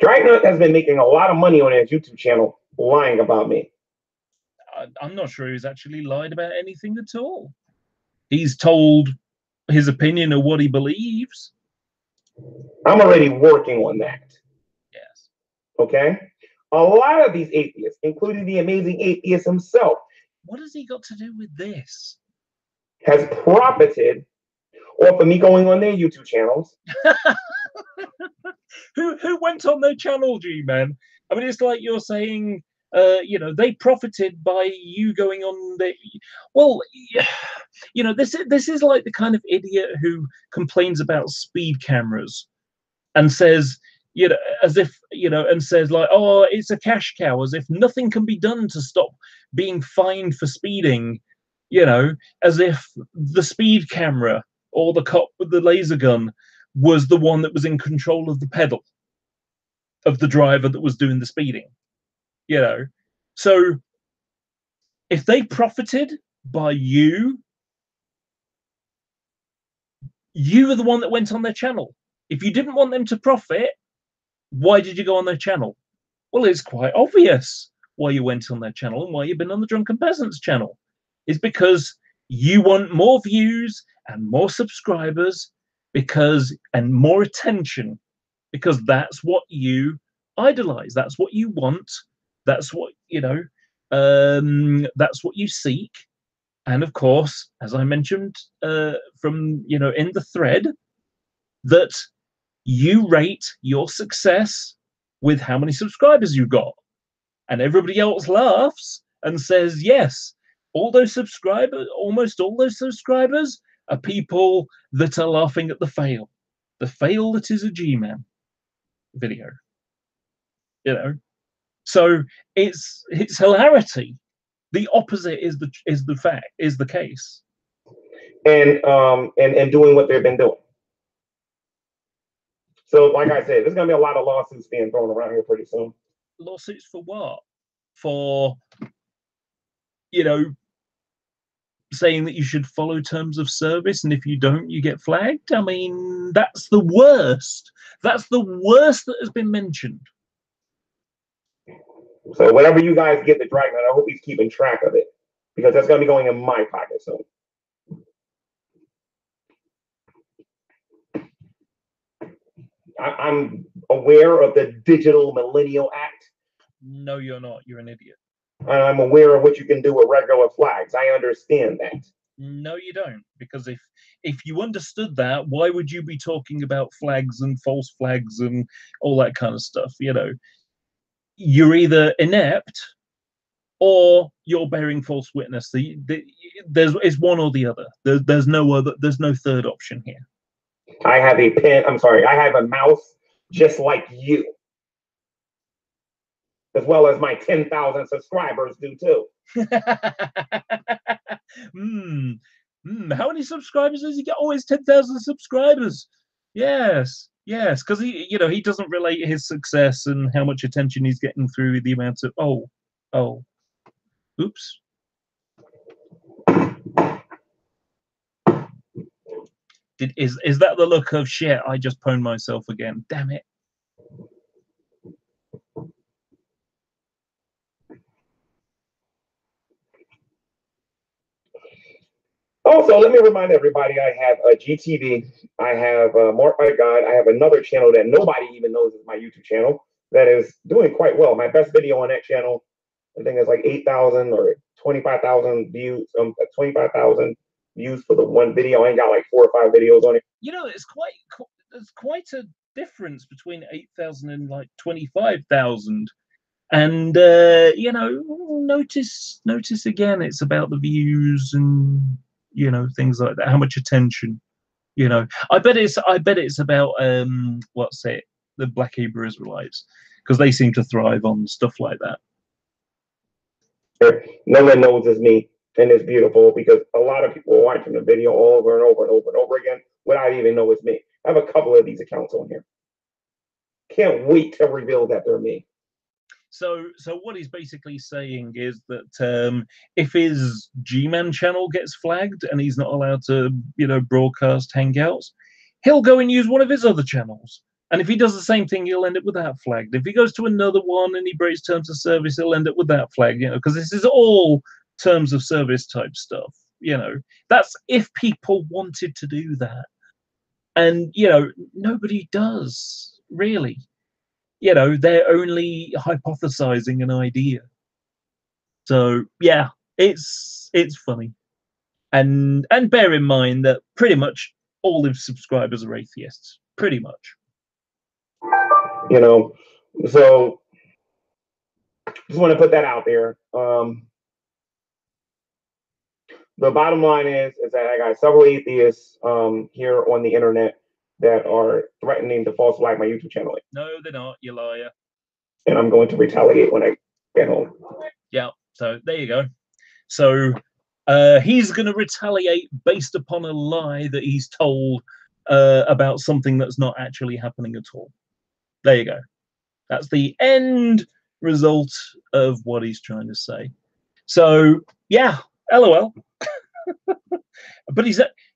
Dragnet has been making a lot of money on his YouTube channel lying about me. I'm not sure he's actually lied about anything at all. He's told his opinion or what he believes. I'm already working on that. Yes. Okay? A lot of these atheists, including the amazing atheist himself, what has he got to do with this? Has profited off of me going on their YouTube channels. Who went on their channel, G-Man? I mean, it's like you're saying, you know, they profited by you going on the. Well, you know, this is like the kind of idiot who complains about speed cameras and says, you know, as if, you know, and says like, oh, it's a cash cow, as if nothing can be done to stop being fined for speeding, you know, as if the speed camera or the cop with the laser gun was the one that was in control of the pedal of the driver that was doing the speeding, you know. So if they profited by you were the one that went on their channel. If you didn't want them to profit, why did you go on their channel? Well, it's quite obvious why you went on their channel and why you've been on the Drunken Peasants channel. It's because you want more views and more subscribers and more attention, because that's what you idolize. That's what you want. That's what, you know, that's what you seek. And of course, as I mentioned from, you know, in the thread, that you rate your success with how many subscribers you got. And everybody else laughs and says, yes, all those subscribers, almost all those subscribers are people that are laughing at the fail that is a G-Man video, you know. So it's hilarity. The opposite is the case. And doing what they've been doing. So, like I said, there's gonna be a lot of lawsuits being thrown around here pretty soon. Lawsuits for what? For, you know, saying that you should follow terms of service, and if you don't, you get flagged. I mean, that's the worst. That's the worst that has been mentioned. So whenever you guys get the Dragnet, I hope he's keeping track of it, because that's going to be going in my pocket soon. I'm aware of the Digital Millennial Act. No, you're not. You're an idiot. And I'm aware of what you can do with regular flags. I understand that. No, you don't. Because if you understood that, why would you be talking about flags and false flags and all that kind of stuff? You know, you're either inept or you're bearing false witness. It's one or the other. There's no other. There's no third option here. I have a pen. I'm sorry. I have a mouse just like you, as well as my 10,000 subscribers do too. How many subscribers does he get? Oh, it's 10,000 subscribers. Yes, because he, you know, he doesn't relate his success and how much attention he's getting through the amount of oops. Is that the look of shit? I just pwned myself again. Damn it. Also, let me remind everybody, I have a GTV, I have Mark My God, I have another channel that nobody even knows is my YouTube channel that is doing quite well. My best video on that channel, I think it's like 8,000 or 25,000 views, 25,000 views for the one video. I ain't got like 4 or 5 videos on it. You know, there's quite a difference between 8,000 and like 25,000. And you know, notice again, it's about the views and, you know, things like that. How much attention, you know. I bet it's about what's it? The Black Hebrew Israelites, because they seem to thrive on stuff like that. No one knows it's me, and it's beautiful because a lot of people are watching the video over and over and over and over again without even know it's me. I have a couple of these accounts on here. Can't wait to reveal that they're me. So what he's basically saying is that if his G-Man channel gets flagged and he's not allowed to, you know, broadcast Hangouts, he'll go and use one of his other channels. And if he does the same thing, he'll end up with that flagged. If he goes to another one and he breaks terms of service, he'll end up with that flag, you know, because this is all terms of service type stuff, You know, that's if people wanted to do that. And, you know, nobody does, really. You know, they're only hypothesizing an idea. So, yeah, it's funny. And bear in mind that pretty much all his subscribers are atheists. Pretty much. You know, so just want to put that out there. The bottom line is that I got several atheists here on the internet that are threatening to false flag my YouTube channel. No, they're not, you liar. And I'm going to retaliate when I get home. Yeah, so there you go. So he's going to retaliate based upon a lie that he's told about something that's not actually happening at all. There you go. That's the end result of what he's trying to say. So yeah, LOL. But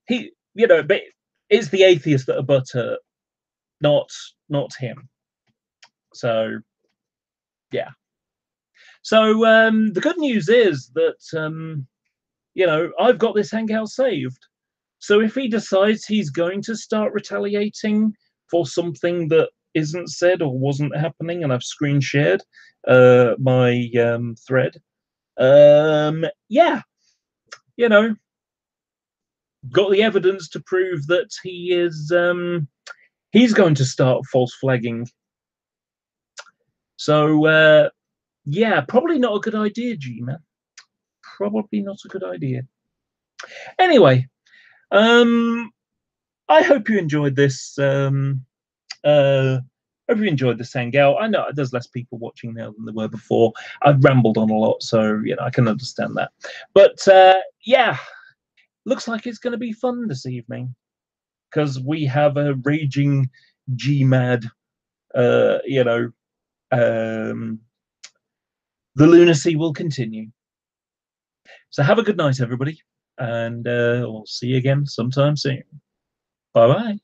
he, you know, but it's the atheists that are butthurt, not him. So yeah. So the good news is that you know, I've got this hangout saved. So if he decides he's going to start retaliating for something that isn't said or wasn't happening, and I've screen shared my thread, yeah, you know, got the evidence to prove that he is he's going to start false flagging. So yeah, probably not a good idea, G-Man. Probably not a good idea. Anyway, I hope you enjoyed this. Hope you enjoyed this hangout. I know there's less people watching now than there were before. I've rambled on a lot, so you know I can understand that. But yeah, looks like it's going to be fun this evening because we have a raging G-Mad. You know, the lunacy will continue. So have a good night, everybody, and we'll see you again sometime soon. Bye-bye.